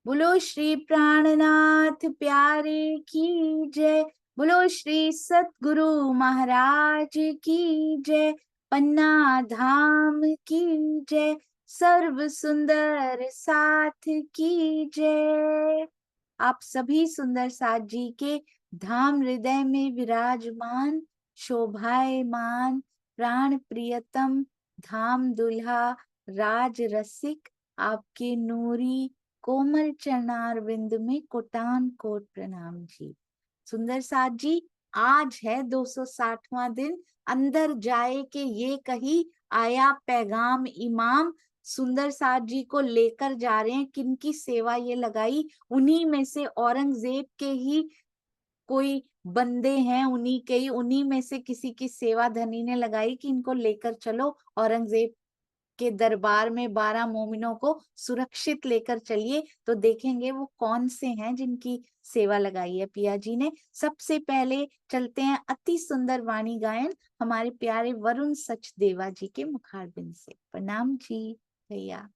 बोलो श्री प्राणनाथ प्यारे की जय। बोलो श्री सतगुरु महाराज की जय। पन्ना धाम की जय। सर्व सुंदर साथ की जय। आप सभी सुंदर साथ जी के धाम हृदय में विराजमान शोभायमान प्राण प्रियतम धाम दुल्हा राज रसिक आपके नूरी कोमल चरणारविंद में कोटान कोट प्रणाम जी। सुंदर साथ जी, आज है 260वां दिन। अंदर जाए के ये कही आया पैगाम इमाम। सुंदर साथ जी को लेकर जा रहे हैं। किनकी सेवा ये लगाई? उन्हीं में से औरंगजेब के ही कोई बंदे हैं, उन्हीं में से किसी की सेवा धनी ने लगाई कि इनको लेकर चलो औरंगजेब के दरबार में 12 मोमिनों को सुरक्षित लेकर चलिए। तो देखेंगे वो कौन से हैं जिनकी सेवा लगाई है पिया जी ने। सबसे पहले चलते हैं अति सुंदर वाणी गायन हमारे प्यारे वरुण सचदेवा जी के मुखारबिंद से। प्रणाम जी भैया।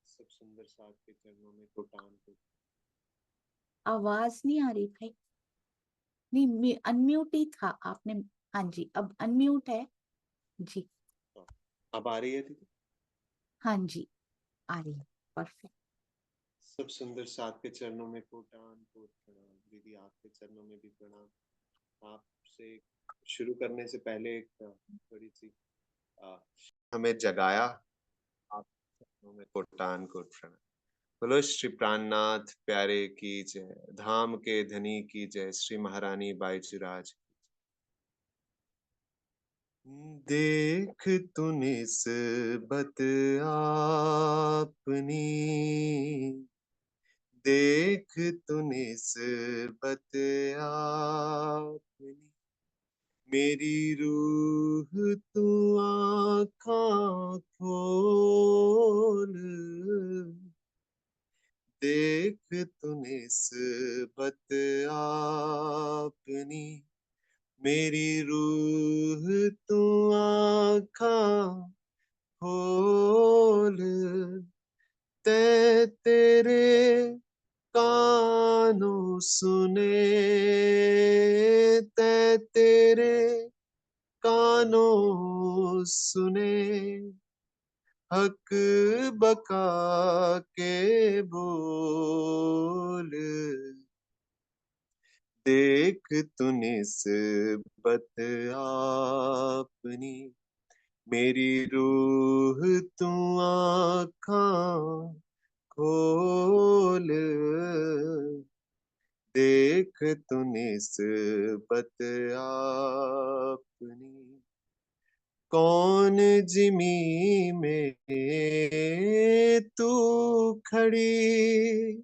सब सुंदर साथ के चरणों में कोटान को। आवाज नहीं आ रही भाई। नहीं, अनम्यूट ही था आपने। हाँ जी, अब अनम्यूट है जी। अब आ रही है दीदी? हाँ जी, आ रही है। परफेक्ट। सब सुंदर साथ के चरणों में कोटान कोट प्रणाम। दीदी आपके चरणों में भी प्रणाम। आपसे शुरू करने से पहले एक थोड़ी सी हमें जगाया। आपके चरणों में कोटान कोट प्रणाम। बोलो श्री प्राणनाथ प्यारे की जय। धाम के धनी की जय। श्री महारानी बाईचुराज। देख तू निस्बत आपनी, देख तू निस्बत आपनी, मेरी रूह तू आँखां खोल, देख तू निस्बत आपनी, मेरी रूह तू आँखां खोल, तेरे कानों सुने, तेरे कानों सुने, हक बका के बोल, देख तू निस्बत आपनी, मेरी रूह तू आँखां खोल, देख तू निस्बत आपनी, कौन जिमी में तू खड़ी,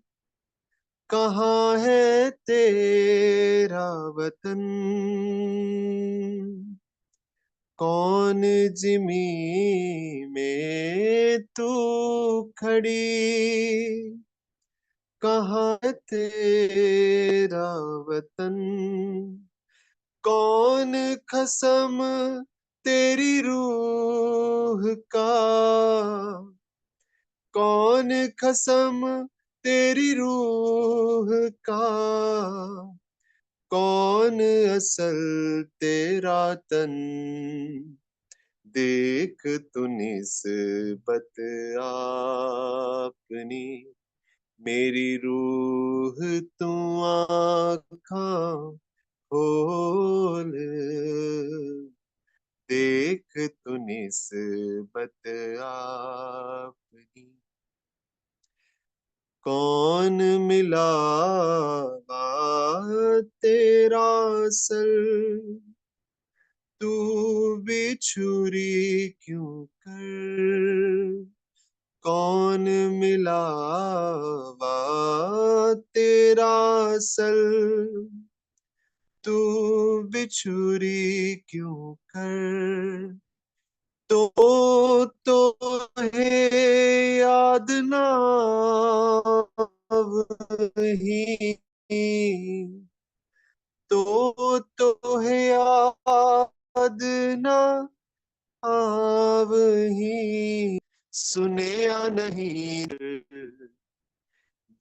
कहाँ है तेरा वतन, कौन जिमी में तू खड़ी, कहाँ है तेरा वतन, कौन कसम तेरी रूह का, कौन कसम तेरी रूह का, कौन असल तेरा तन, देख तू निस्बत आपनी, मेरी रूह तू आँखां खोल, देख तू निस्बत आपनी, कौन मिला तेरा सर, तू बिछुरी क्यों कर, कौन मिला तेरा सर, तू बिछुरी क्यों कर, तो है याद ना वही, तो है याद ना आवही सुने या नहीं,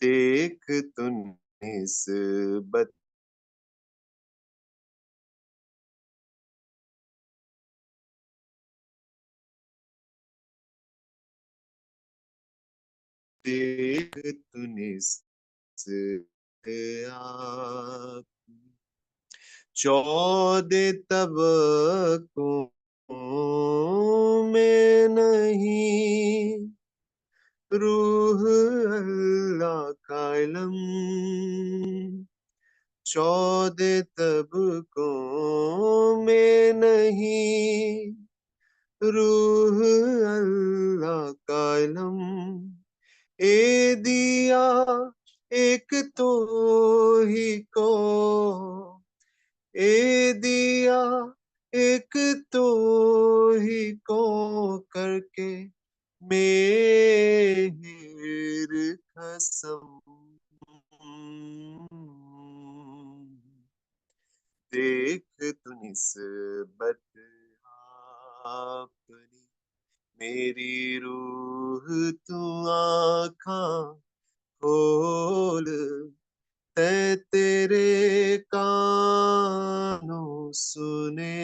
देख तूने इस बत देख तूने इस आप 14 तब को में नहीं, रूह अल्लाह का इल्म 14 तब को में नहीं, रूह अल्लाह का इल्म ए दिया एक तो ही को, ए दिया एक तो ही को करके मेहर कसम, देख तू निस्बत अपनी, मेरी रूह तू आँखा खोल, है तेरे कानों सुने,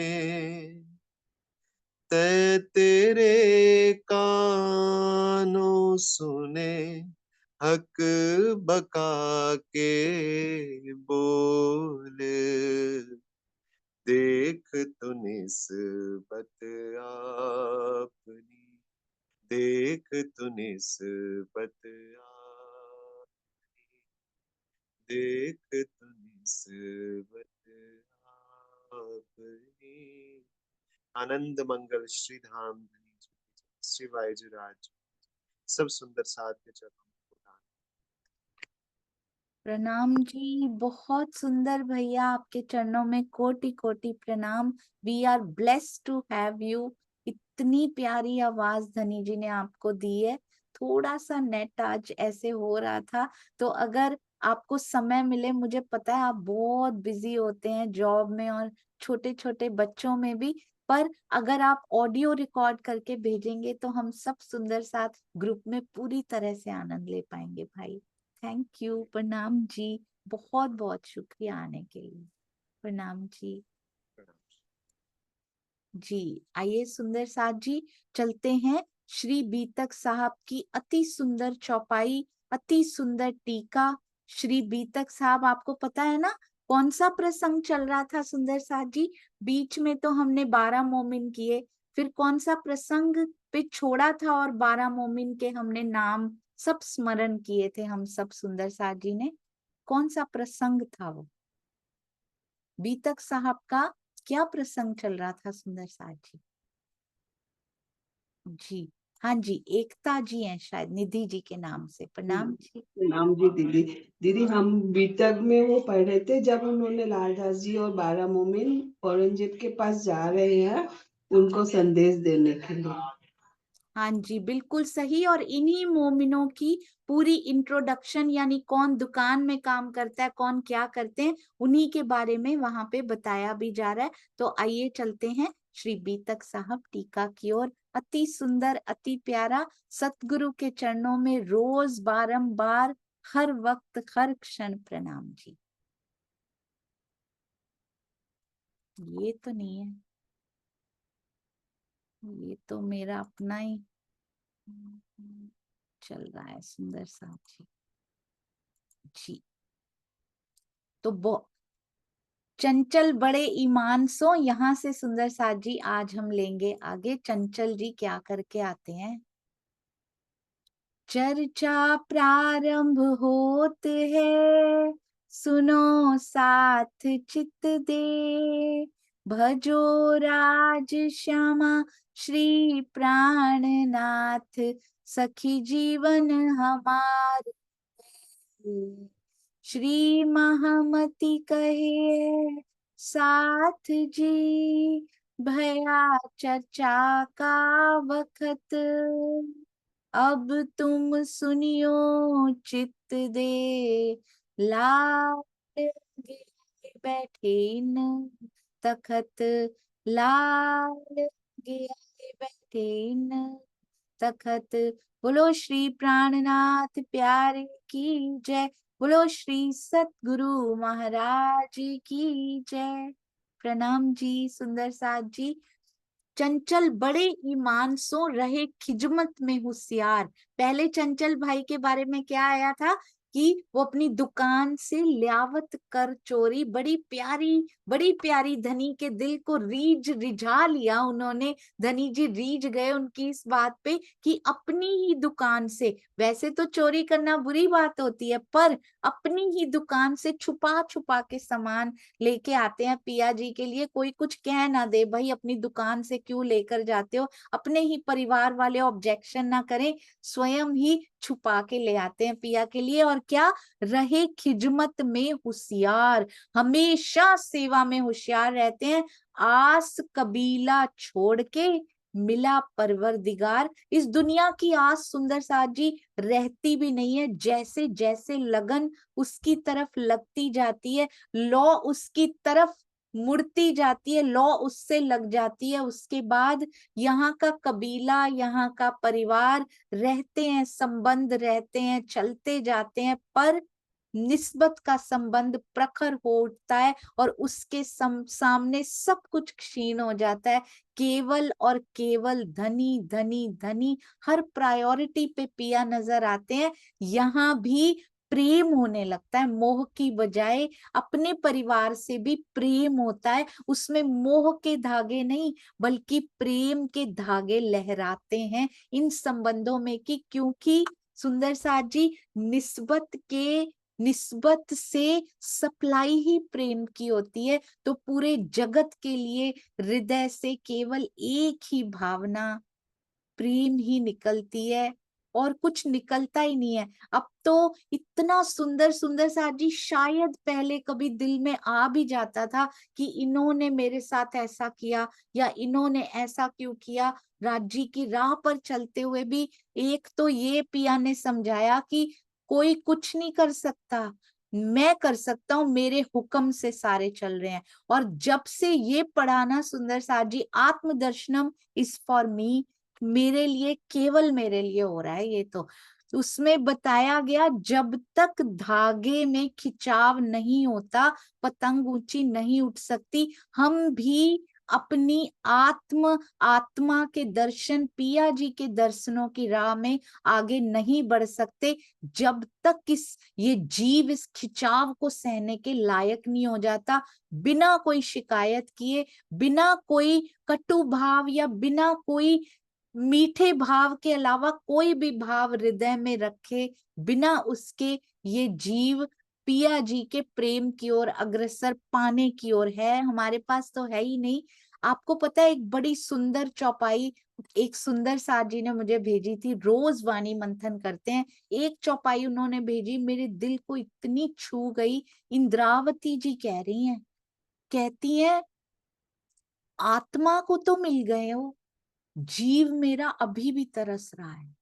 तै तेरे कानों सुने, हक बका के बोले, देख तू निस्बत अपनी, देख तू निस्बत अपनी, देख तू निस्बत अपनी। आनंद मंगल श्री धाम धनी जी, श्री वायुराज, सब सुंदर साथ के चरणों में प्रणाम। प्रणाम जी, बहुत सुंदर भैया, आपके चरणों में कोटि कोटि प्रणाम। We are blessed to have you. इतनी प्यारी आवाज धनी जी ने आपको दी है। थोड़ा सा नेट आज ऐसे हो रहा था, तो अगर आपको समय मिले, मुझे पता है आप बहुत बिजी होते हैं जॉब में और छोटे छोटे बच्चों में भी, पर अगर आप ऑडियो रिकॉर्ड करके भेजेंगे तो हम सब सुंदर साथ ग्रुप में पूरी तरह से आनंद ले पाएंगे भाई। थैंक यू, प्रणाम जी, बहुत बहुत शुक्रिया आने के लिए। प्रणाम जी। जी आइए सुंदर साथ जी, चलते हैं श्री बीतक साहब की अति सुंदर चौपाई, अति सुंदर टीका। श्री बीतक साहब, आपको पता है ना कौन सा प्रसंग चल रहा था सुंदर साथ जी? बीच में तो हमने 12 मोमिन किए, फिर कौन सा प्रसंग पे छोड़ा था और 12 मोमिन के हमने नाम सब स्मरण किए थे हम सब सुंदर साथ जी ने? कौन सा प्रसंग था वो? बीतक साहब का क्या प्रसंग चल रहा था सुंदर साथ जी? जी हाँ जी, एकता जी हैं शायद, निधि जी के नाम से। प्रणाम जी। नाम जी दीदी। दीदी हम बीतक में वो पढ़ रहे थे जब उन्होंने लालदास जी और 12 मोमिन औरंगजेब के पास जा रहे हैं उनको संदेश देने के लिए। हाँ जी, बिल्कुल सही। और इन्हीं मोमिनों की पूरी इंट्रोडक्शन, यानी कौन दुकान में काम करता है, कौन क्या करते हैं, उन्हीं के बारे में वहां पे बताया भी जा रहा है। तो आइए चलते हैं श्री बीतक साहब टीका की ओर। अति सुंदर, अति प्यारा, सतगुरु के चरणों में रोज बारंबार हर वक्त हर क्षण प्रणाम जी। ये तो नहीं है, ये तो मेरा अपना ही चल रहा है सुंदर साहब जी। जी तो चंचल बड़े ईमान सो, यहाँ से सुंदर साथ जी आज हम लेंगे आगे। चंचल जी क्या करके आते हैं? चर्चा प्रारंभ होत है, सुनो साथ चित दे, भजो राज श्यामा श्री प्राणनाथ, सखी जीवन हमारे। श्री महामति कहे साथ जी, भया चर्चा का वखत, अब तुम सुनियो चित दे, लाल गे बैठे न तखत, लाल गे बैठे न तखत। बोलो श्री प्राणनाथ प्यारे की जय। बोलो श्री सतगुरु महाराज की जय। प्रणाम जी सुंदर साथ जी। चंचल बड़े ईमान सो रहे खिजमत में होशियार। पहले चंचल भाई के बारे में क्या आया था कि वो अपनी दुकान से ल्यावत कर चोरी, बड़ी प्यारी धनी के दिल को रिझा लिया उन्होंने। धनी जी रीझ गए उनकी इस बात पे कि अपनी ही दुकान से, वैसे तो चोरी करना बुरी बात होती है, पर अपनी ही दुकान से छुपा छुपा के सामान लेके आते हैं पिया जी के लिए। कोई कुछ कह ना दे, भाई अपनी दुकान से क्यों लेकर जाते हो, अपने ही परिवार वाले ऑब्जेक्शन ना करें, स्वयं ही छुपा के ले आते हैं पिया के लिए। और क्या, रहे खिजमत में होशियार, हमेशा सेवा में होशियार रहते हैं। आस कबीला छोड़ के मिला परवरदिगार। इस दुनिया की आस सुंदर साथ जी रहती भी नहीं है, जैसे जैसे लगन उसकी तरफ लगती जाती है, लौ उसकी तरफ मुड़ती जाती है, लौ उससे लग जाती है, उसके बाद यहाँ का कबीला, यहाँ का परिवार रहते हैं, संबंध रहते हैं, चलते जाते हैं, पर निस्बत का संबंध प्रखर हो उठता है और उसके सामने सब कुछ क्षीण हो जाता है। केवल और केवल धनी धनी धनी हर प्रायोरिटी पे पिया नजर आते हैं। यहाँ भी प्रेम होने लगता है, मोह की बजाय अपने परिवार से भी प्रेम होता है, उसमें मोह के धागे नहीं बल्कि प्रेम के धागे लहराते हैं इन संबंधों में। कि क्योंकि सुंदर साथ जी निस्बत से सप्लाई ही प्रेम की होती है, तो पूरे जगत के लिए हृदय से केवल एक ही भावना प्रेम ही निकलती है और कुछ निकलता ही नहीं है। अब तो इतना सुंदर सुंदर साथ जी शायद पहले कभी दिल में आ भी जाता था कि इन्होंने मेरे साथ ऐसा किया या इन्होंने ऐसा क्यों किया। राज्य की राह पर चलते हुए भी एक तो ये पिया ने समझाया कि कोई कुछ नहीं कर सकता, मैं कर सकता हूँ, मेरे हुक्म से सारे चल रहे हैं। और जब से ये पढ़ाना सुंदर साथ जी, आत्मदर्शनम इज फॉर मी, मेरे लिए, केवल मेरे लिए हो रहा है ये तो। उसमें बताया गया जब तक धागे में खिंचाव नहीं होता पतंग ऊंची नहीं उठ सकती। हम भी अपनी आत्मा के दर्शन, पिया जी के दर्शनों की राह में आगे नहीं बढ़ सकते जब तक ये जीव इस खिंचाव को सहने के लायक नहीं हो जाता। बिना कोई शिकायत किए, बिना कोई कटु भाव या बिना कोई मीठे भाव के अलावा कोई भी भाव हृदय में रखे बिना उसके, ये जीव पिया जी के प्रेम की ओर अग्रसर पाने की ओर है। हमारे पास तो है ही नहीं। आपको पता है, एक बड़ी सुंदर चौपाई एक सुंदर साथ जी ने मुझे भेजी थी, रोज वाणी मंथन करते हैं, एक चौपाई उन्होंने भेजी, मेरे दिल को इतनी छू गई। इंद्रावती जी कह रही हैं, कहती हैं, आत्मा को तो मिल गए हो, जीव मेरा अभी भी तरस रहा है।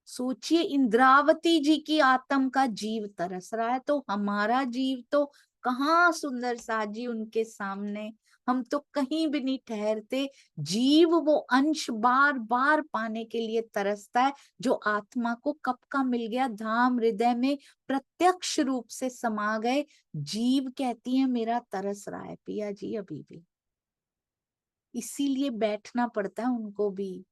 सोचिए, इंद्रावती जी की आत्म का जीव तरस रहा है, तो हमारा जीव तो कहाँ सुंदर साथ जी उनके सामने, हम तो कहीं भी नहीं ठहरते। जीव वो अंश बार बार पाने के लिए तरसता है जो आत्मा को कब का मिल गया, धाम हृदय में प्रत्यक्ष रूप से समा गए। जीव कहती है मेरा तरस रहा है पिया जी अभी भी, इसीलिए बैठना पड़ता है उनको भी।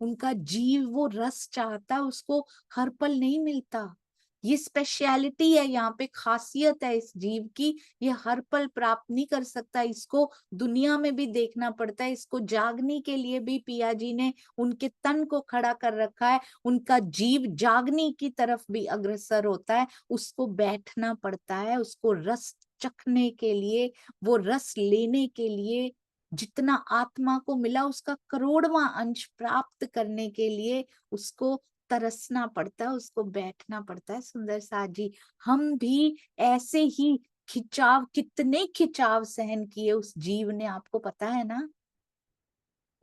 उनका जीव वो रस चाहता है, उसको हर पल नहीं मिलता। ये स्पेशलिटी है यहाँ पे, खासियत है इस जीव की, ये हर पल प्राप्त नहीं कर सकता, इसको दुनिया में भी देखना पड़ता है। इसको जागने के लिए भी पिया जी ने उनके तन को खड़ा कर रखा है। उनका जीव जागने की तरफ भी अग्रसर होता है, उसको बैठना पड़ता है, उसको रस चखने के लिए, वो रस लेने के लिए, जितना आत्मा को मिला उसका करोड़वां अंश प्राप्त करने के लिए उसको तरसना पड़ता है, उसको बैठना पड़ता है। सुंदर साथ जी, हम भी ऐसे ही खिंचाव, कितने खिंचाव सहन किए उस जीव ने, आपको पता है ना।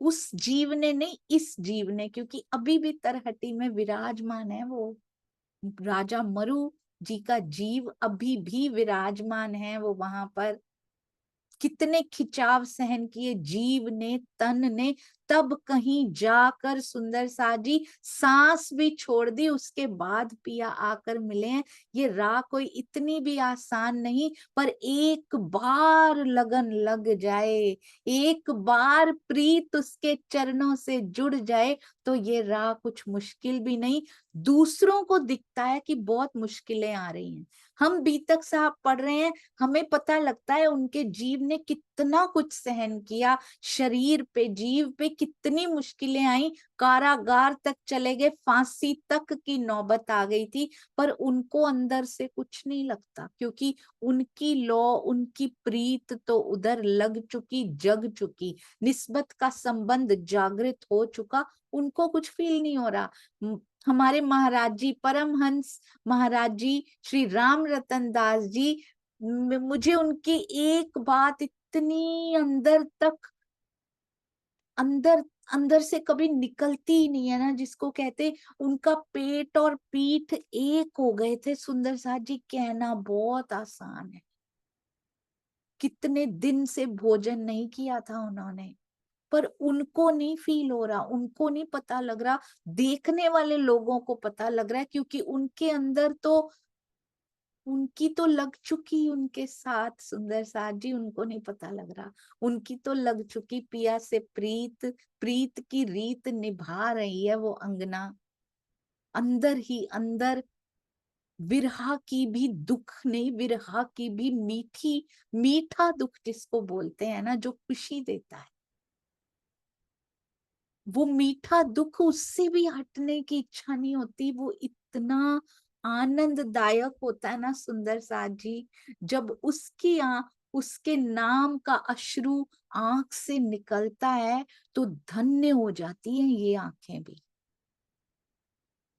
उस जीव ने नहीं, इस जीव ने, क्योंकि अभी भी तरहटी में विराजमान है वो राजा मरु जी का जीव, अभी भी विराजमान है वो वहां पर। कितने खिंचाव सहन किए जीव ने, तन ने, तब कहीं जाकर सुंदर सा जी सांस भी छोड़ दी, उसके बाद पिया आकर मिले हैं। ये राह कोई इतनी भी आसान नहीं, पर एक बार लगन लग जाए, एक बार प्रीत उसके चरणों से जुड़ जाए, तो ये राह कुछ मुश्किल भी नहीं। दूसरों को दिखता है कि बहुत मुश्किलें आ रही हैं, हम बीतक साहब पढ़ रहे हैं, हमें पता लगता है उनके जीव ने कितना कुछ सहन किया, शरीर पे जीव पे कितनी मुश्किलें आई, कारागार तक चले गए, फांसी तक की नौबत आ गई थी, पर उनको अंदर से कुछ नहीं लगता, क्योंकि उनकी लौ, उनकी प्रीत तो उधर लग चुकी, जग चुकी, निस्बत का संबंध जागृत हो चुका, उनको कुछ फील नहीं हो रहा। हमारे महाराज जी, परमहंस महाराज जी, श्री राम रतन दास जी, मुझे उनकी एक बात इतनी अंदर तक, अंदर अंदर से कभी निकलती ही नहीं है ना, जिसको कहते उनका पेट और पीठ एक हो गए थे। सुंदर साथ जी, कहना बहुत आसान है, कितने दिन से भोजन नहीं किया था उन्होंने, पर उनको नहीं फील हो रहा, उनको नहीं पता लग रहा, देखने वाले लोगों को पता लग रहा है, क्योंकि उनके अंदर तो, उनकी तो लग चुकी उनके साथ सुंदर साथ जी, उनको नहीं पता लग रहा, उनकी तो लग चुकी पिया से प्रीत, प्रीत की रीत निभा रही है वो अंगना, अंदर ही अंदर विरहा की भी दुख नहीं, विरहा की भी मीठी, मीठा दुख जिसको बोलते हैं ना, जो खुशी देता है, वो मीठा दुख उससे भी हटने की इच्छा नहीं होती, वो इतना आनंददायक होता है ना सुंदर साथ जी, जब उसके नाम का अश्रु आंख से निकलता है, तो धन्य हो जाती हैं ये आंखें भी।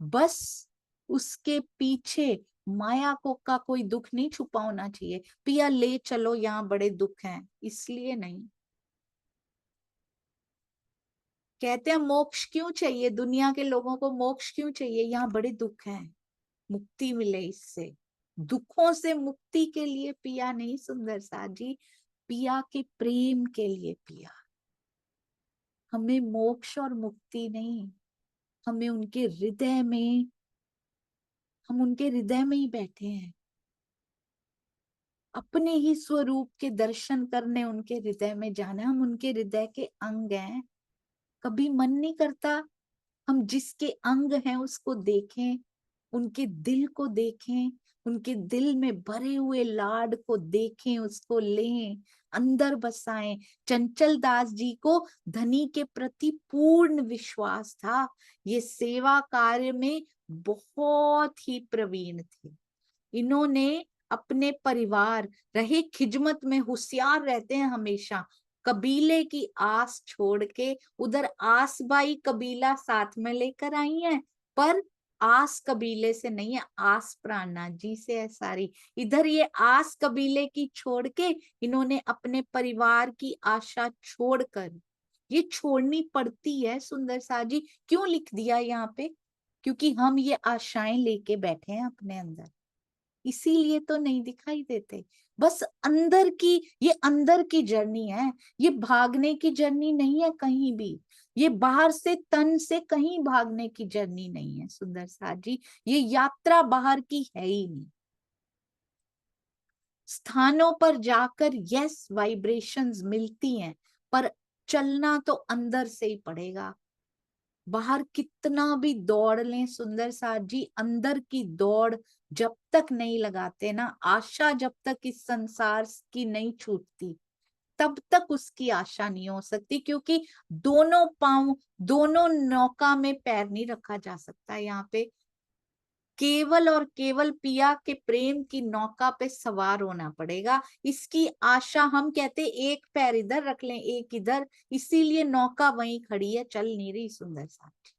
बस उसके पीछे माया को का कोई दुख नहीं छुपा होना चाहिए, पिया ले चलो यहाँ बड़े दुख हैं, इसलिए नहीं। कहते हैं मोक्ष क्यों चाहिए, दुनिया के लोगों को मोक्ष क्यों चाहिए, यहाँ बड़े दुख हैं, मुक्ति मिले इससे, दुखों से मुक्ति के लिए पिया नहीं सुंदर साथ जी, पिया के प्रेम के लिए पिया। हमें मोक्ष और मुक्ति नहीं, हमें उनके हृदय में, हम उनके हृदय में ही बैठे हैं, अपने ही स्वरूप के दर्शन करने उनके हृदय में जाना, हम उनके हृदय के अंग हैं। कभी मन नहीं करता हम जिसके अंग हैं उसको देखें, उनके दिल को देखें, उनके दिल में भरे हुए लाड को देखें, उसको लें, अंदर बसाएं। चंचल दास जी को धनी के प्रति पूर्ण विश्वास था, ये सेवा कार्य में बहुत ही प्रवीण थे। इन्होंने अपने परिवार, रहे खिजमत में होशियार रहते हैं हमेशा, कबीले की आस छोड़ के उधर आसबाई कबीला साथ में लेकर आई हैं, पर आस कबीले से नहीं है, आस प्राणनाथ जी से है सारी। इधर ये आस कबीले की छोड़ के इन्होंने अपने परिवार की आशा छोड़कर, ये छोड़नी पड़ती है सुंदर सा जी, क्यों लिख दिया यहाँ पे, क्योंकि हम ये आशाएं लेके बैठे हैं अपने अंदर, इसीलिए तो नहीं दिखाई देते। बस अंदर की, ये अंदर की जर्नी है, ये भागने की जर्नी नहीं है कहीं भी, ये बाहर से तन से कहीं भागने की जर्नी नहीं है सुंदर साथ जी, ये यात्रा बाहर की है ही नहीं। स्थानों पर जाकर यस वाइब्रेशंस मिलती हैं, पर चलना तो अंदर से ही पड़ेगा। बाहर कितना भी दौड़ लें सुंदर साथ जी, अंदर की दौड़ जब तक नहीं लगाते ना, आशा जब तक इस संसार की नहीं छूटती, तब तक उसकी आशा नहीं हो सकती, क्योंकि दोनों पांव, दोनों नौका में पैर नहीं रखा जा सकता। यहाँ पे केवल और केवल पिया के प्रेम की नौका पे सवार होना पड़ेगा। इसकी आशा, हम कहते एक पैर इधर रख लें एक इधर, इसीलिए नौका वहीं खड़ी है, चल नहीं रही सुंदर साथ।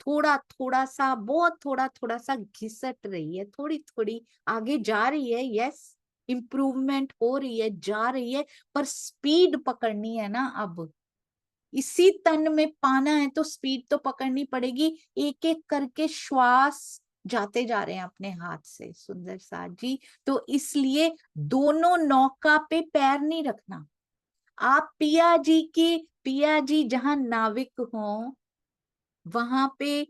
थोड़ा थोड़ा सा, बहुत थोड़ा थोड़ा सा घिसट रही है, थोड़ी थोड़ी आगे जा रही है, यस इम्प्रूवमेंट हो रही है, जा रही है, पर स्पीड पकड़नी है ना। अब इसी तन में पाना है तो स्पीड तो पकड़नी पड़ेगी, एक एक करके श्वास जाते जा रहे हैं अपने हाथ से सुंदर साथ जी, तो इसलिए दोनों नौका पे पैर नहीं रखना, आप पिया जी जहां नाविक हो वहां पे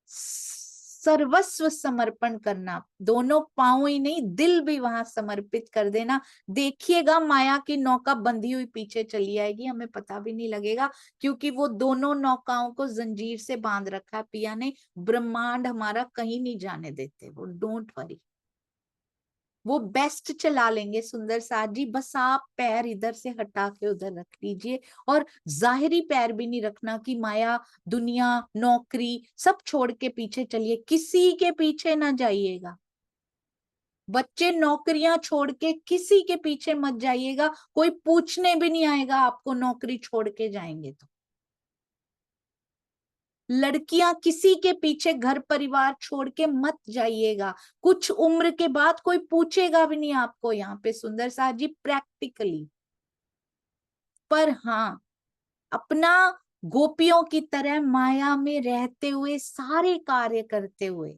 सर्वस्व समर्पण करना, दोनों पांव ही नहीं दिल भी वहां समर्पित कर देना। देखिएगा माया की नौका बंधी हुई पीछे चली आएगी, हमें पता भी नहीं लगेगा, क्योंकि वो दोनों नौकाओं को जंजीर से बांध रखा है पिया ने। ब्रह्मांड हमारा कहीं नहीं जाने देते वो, डोंट वरी, वो बेस्ट चला लेंगे सुंदर साथ जी। बस आप पैर इधर से हटा के उधर रख लीजिए, और जाहिरी पैर भी नहीं रखना कि माया दुनिया नौकरी सब छोड़ के पीछे चलिए, किसी के पीछे ना जाइएगा। बच्चे नौकरियां छोड़ के किसी के पीछे मत जाइएगा, कोई पूछने भी नहीं आएगा आपको नौकरी छोड़ के जाएंगे तो। लड़कियां किसी के पीछे घर परिवार छोड़ के मत जाइएगा, कुछ उम्र के बाद कोई पूछेगा भी नहीं आपको यहाँ पे सुंदर साथ जी, प्रैक्टिकली। पर हाँ, अपना गोपियों की तरह माया में रहते हुए सारे कार्य करते हुए,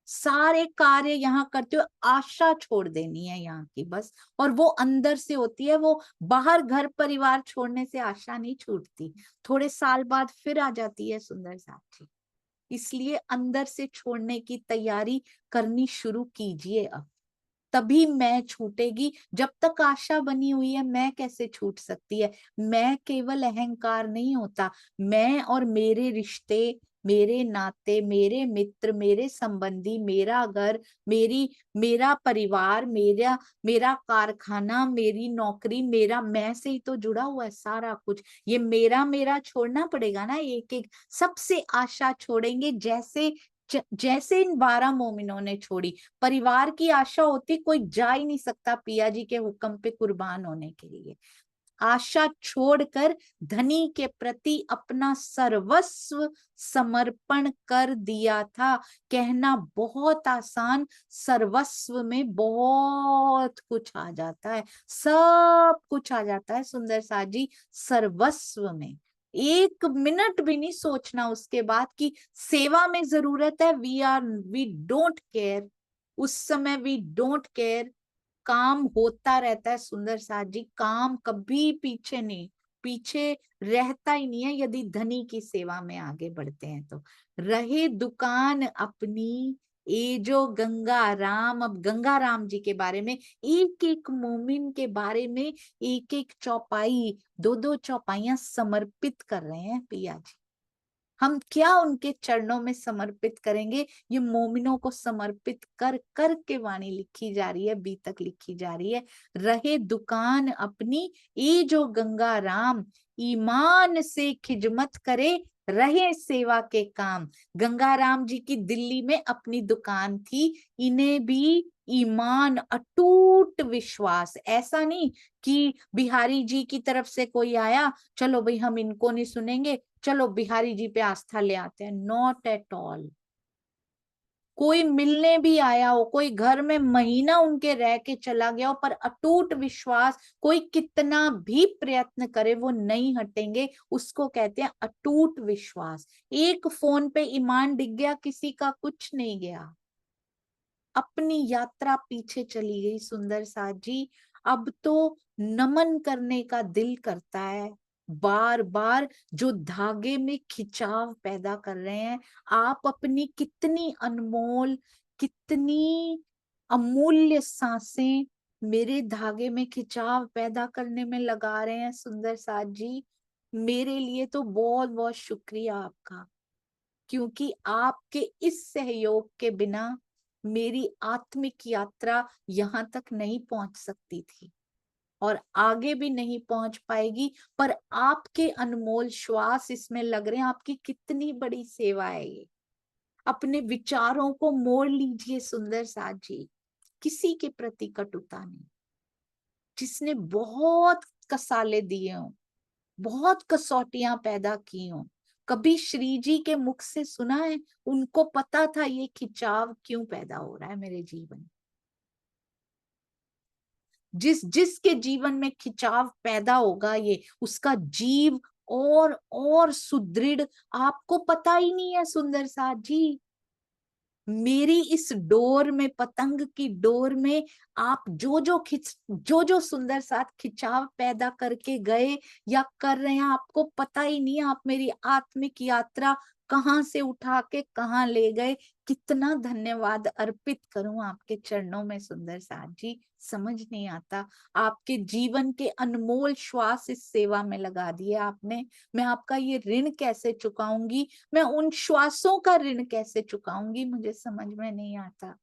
सारे कार्य यहाँ करते हुए आशा छोड़ देनी है यहाँ की बस। और वो अंदर से होती है, वो बाहर घर परिवार छोड़ने से आशा नहीं छूटती, थोड़े साल बाद फिर आ जाती है सुंदर साथी। इसलिए अंदर से छोड़ने की तैयारी करनी शुरू कीजिए अब, तभी मैं छूटेगी। जब तक आशा बनी हुई है मैं कैसे छूट सकती है। मैं केवल अहंकार नहीं होता, मैं और मेरे रिश्ते, मेरे नाते, मेरे मित्र, मेरे संबंधी, मेरा घर, मेरा परिवार, मेरा मेरा कारखाना, मेरी नौकरी, मेरा मैं से ही तो जुड़ा हुआ है सारा कुछ। ये मेरा मेरा छोड़ना पड़ेगा ना, एक एक सबसे आशा छोड़ेंगे। जैसे इन 12 मोमिनों ने छोड़ी, परिवार की आशा होती कोई जा ही नहीं सकता पिया जी के हुक्म पे कुर्बान होने के लिए। आशा छोड़कर धनी के प्रति अपना सर्वस्व समर्पण कर दिया था। कहना बहुत आसान, सर्वस्व में बहुत कुछ आ जाता है, सब कुछ आ जाता है सुंदर साथ जी सर्वस्व में। एक मिनट भी नहीं सोचना उसके बाद कि सेवा में जरूरत है, वी डोंट केयर, उस समय वी डोंट केयर। काम होता रहता है सुंदर साथ जी, काम कभी पीछे नहीं, पीछे रहता ही नहीं है यदि धनी की सेवा में आगे बढ़ते हैं तो। रहे दुकान अपनी ये जो गंगा राम, अब गंगा राम जी के बारे में, एक एक मोमिन के बारे में एक एक चौपाई, दो दो चौपाइयां समर्पित कर रहे हैं पिया जी। हम क्या उनके चरणों में समर्पित करेंगे, ये मोमिनों को समर्पित कर कर के वाणी लिखी जा रही है, बी तक लिखी जा रही है। रहे दुकान अपनी ये जो गंगा राम, ईमान से खिजमत करे रहे सेवा के काम। गंगा राम जी की दिल्ली में अपनी दुकान थी, इन्हें भी ईमान अटूट विश्वास, ऐसा नहीं कि बिहारी जी की तरफ से कोई आया चलो भाई हम इनको नहीं सुनेंगे, चलो बिहारी जी पे आस्था ले आते हैं, नॉट एट ऑल। कोई मिलने भी आया हो, कोई घर में महीना उनके रह के चला गया हो, पर अटूट विश्वास, कोई कितना भी प्रयत्न करे वो नहीं हटेंगे, उसको कहते हैं अटूट विश्वास। एक फोन पे ईमान डिग गया, किसी का कुछ नहीं गया, अपनी यात्रा पीछे चली गई सुंदर साथ जी। अब तो नमन करने का दिल करता है बार बार, जो धागे में खिंचाव पैदा कर रहे हैं। आप अपनी कितनी अनमोल, कितनी अमूल्य सांसें मेरे धागे में खिंचाव पैदा करने में लगा रहे हैं सुंदर साथ जी। मेरे लिए तो बहुत बहुत शुक्रिया आपका, क्योंकि आपके इस सहयोग के बिना मेरी आत्मिक यात्रा यहाँ तक नहीं पहुंच सकती थी और आगे भी नहीं पहुंच पाएगी। पर आपके अनमोल श्वास इसमें लग रहे हैं, आपकी कितनी बड़ी सेवा है ये। अपने विचारों को मोड़ लीजिए सुंदर साथ जी, किसी के प्रति कटुता नहीं। जिसने बहुत कसाले दिए हों, बहुत कसौटियां पैदा की हों, कभी श्री जी के मुख से सुना है उनको पता था ये खिंचाव क्यों पैदा हो रहा है मेरे जीवन में। जिसके जीवन में खिंचाव पैदा होगा ये, उसका जीव और सुदृढ़, आपको पता ही नहीं है सुंदर साथ जी। मेरी इस डोर में, पतंग की डोर में आप जो सुंदर साथ खिंचाव पैदा करके गए या कर रहे हैं, आपको पता ही नहीं, आप मेरी आत्मिक यात्रा कहाँ से उठा के कहाँ ले गए। कितना धन्यवाद अर्पित करूं आपके चरणों में सुंदर साथ जी, समझ नहीं आता। आपके जीवन के अनमोल श्वास इस सेवा में लगा दिए आपने। मैं आपका ये ऋण कैसे चुकाऊंगी, मैं उन श्वासों का ऋण कैसे चुकाऊंगी, मुझे समझ में नहीं आता।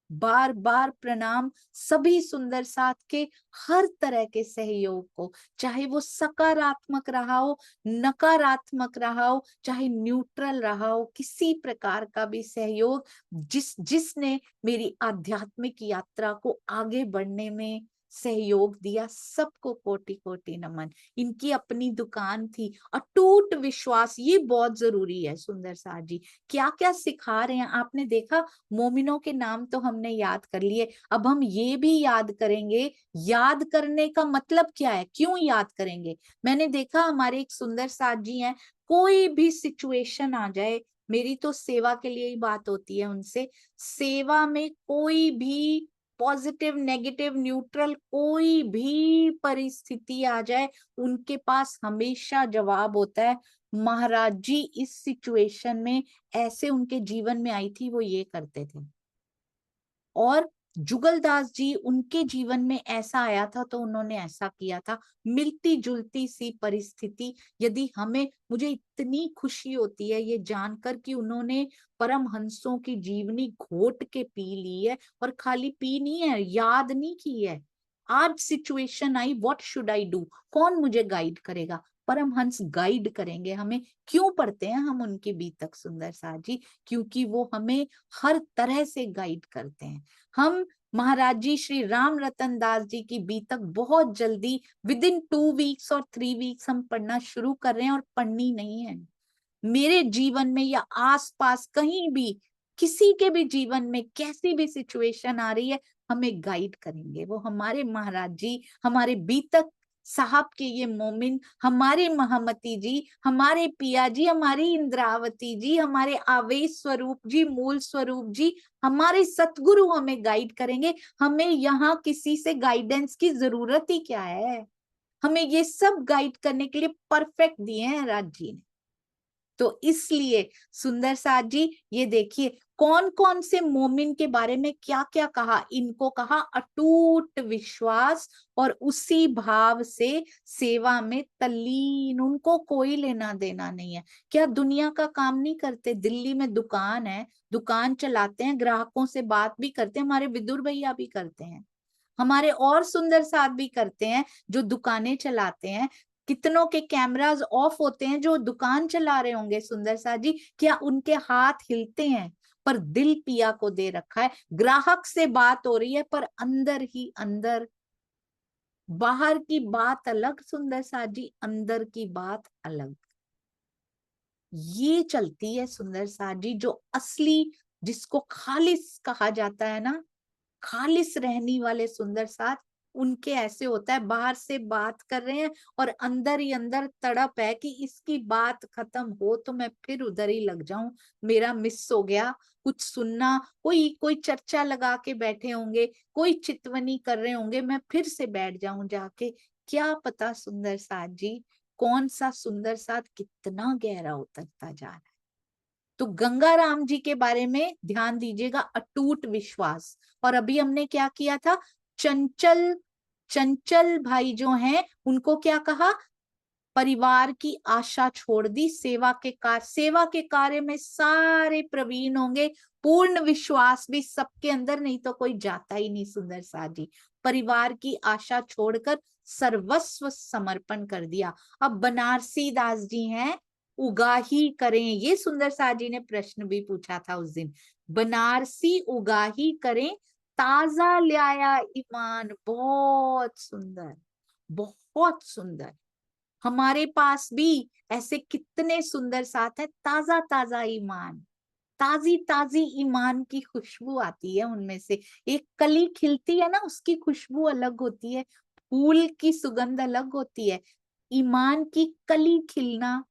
बार बार प्रणाम सभी सुंदर साथ के हर तरह के सहयोग को, चाहे वो सकारात्मक रहा हो, नकारात्मक रहा हो, चाहे न्यूट्रल रहा हो, किसी प्रकार का भी सहयोग जिसने मेरी आध्यात्मिक यात्रा को आगे बढ़ने में सहयोग दिया, सबको कोटि कोटि नमन। इनकी अपनी दुकान थी, अटूट विश्वास, ये बहुत जरूरी है सुंदर साथ जी। क्या क्या सिखा रहे हैं आपने देखा, मोमिनों के नाम तो हमने याद कर लिए, अब हम ये भी याद करेंगे। याद करने का मतलब क्या है, क्यों याद करेंगे? मैंने देखा हमारे एक सुंदर साथ जी हैं, कोई भी सिचुएशन आ जाए, मेरी तो सेवा के लिए ही बात होती है उनसे, सेवा में कोई भी पॉजिटिव नेगेटिव न्यूट्रल कोई भी परिस्थिति आ जाए, उनके पास हमेशा जवाब होता है। महाराज जी इस सिचुएशन में ऐसे उनके जीवन में आई थी, वो ये करते थे। और जुगलदास जी, उनके जीवन में ऐसा आया था तो उन्होंने ऐसा किया था। मिलती जुलती सी परिस्थिति, यदि मुझे इतनी खुशी होती है ये जानकर कि उन्होंने परमहंसों की जीवनी घोट के पी ली है, और खाली पी नहीं है, याद नहीं की है। आज situation I, what should I do, कौन मुझे गाइड करेगा? परमहंस गाइड करेंगे हमें। क्यों पढ़ते हैं हम उनकी बीतक सुंदर साथ जी? क्योंकि वो हमें हर तरह से गाइड करते हैं। हम महाराज जी श्री राम रतन दास जी की बीतक बहुत जल्दी विद इन 2 वीक्स और 3 वीक्स हम पढ़ना शुरू कर रहे हैं, और पढ़नी नहीं है। मेरे जीवन में या आसपास कहीं भी किसी के भी जीवन में कैसी भी सिचुएशन आ रही है, हमें गाइड करेंगे वो हमारे महाराज जी, हमारे बीतक साहब के ये मोमिन, हमारे महामती जी, हमारे पिया जी, हमारी इंद्रावती जी, हमारे आवेश स्वरूप जी, मूल स्वरूप जी, हमारे सतगुरु हमें गाइड करेंगे। हमें यहाँ किसी से गाइडेंस की जरूरत ही क्या है? हमें ये सब गाइड करने के लिए परफेक्ट दिए हैं राज जी ने। तो इसलिए सुंदर साथ जी, ये देखिए कौन कौन से मोमिन के बारे में क्या क्या कहा। इनको कहा अटूट विश्वास और उसी भाव से सेवा में तल्लीन, उनको कोई लेना देना नहीं है। क्या दुनिया का काम नहीं करते? दिल्ली में दुकान है, दुकान चलाते हैं, ग्राहकों से बात भी करते हैं, हमारे विदुर भैया भी करते हैं, हमारे और सुंदर साथ भी करते हैं जो दुकानें चलाते हैं। कितनों के कैमरास ऑफ होते हैं जो दुकान चला रहे होंगे सुंदर साथ जी, क्या उनके हाथ हिलते हैं? पर दिल पिया को दे रखा है। ग्राहक से बात हो रही है पर अंदर ही अंदर, बाहर की बात अलग सुंदर साथ जी, अंदर की बात अलग। ये चलती है सुंदर साथ जी, जो असली, जिसको खालिस कहा जाता है ना, खालिस रहनी वाले सुंदर साथ, उनके ऐसे होता है, बाहर से बात कर रहे हैं और अंदर ही अंदर तड़प है कि इसकी बात खत्म हो तो मैं फिर उधर ही लग जाऊं, मेरा मिस हो गया कुछ सुनना, कोई चर्चा लगा के बैठे होंगे, कोई चितवनी कर रहे होंगे, मैं फिर से बैठ जाऊं जाके। क्या पता सुंदर साथ जी, कौन सा सुंदर साथ कितना गहरा उतरता जा रहा है। तो गंगा राम जी के बारे में ध्यान दीजिएगा, अटूट विश्वास। और अभी हमने क्या किया था, चंचल चंचल भाई जो हैं उनको क्या कहा, परिवार की आशा छोड़ दी, सेवा के कार्य में सारे प्रवीण होंगे, पूर्ण विश्वास भी सबके अंदर, नहीं तो कोई जाता ही नहीं सुंदर साथ जी। परिवार की आशा छोड़कर सर्वस्व समर्पण कर दिया। अब बनारसी दास जी हैं, उगाही करें, ये सुंदर साथ जी ने प्रश्न भी पूछा था उस दिन, बनारसी उगाही करें, ताजा लाया ईमान। बहुत सुंदर, बहुत सुंदर। हमारे पास भी ऐसे कितने सुंदर साथ है, ताजा ताजा ईमान, ताजी ताजी ईमान की खुशबू आती है उनमें से। एक कली खिलती है ना, उसकी खुशबू अलग होती है, फूल की सुगंध अलग होती है। ईमान की कली खिलना,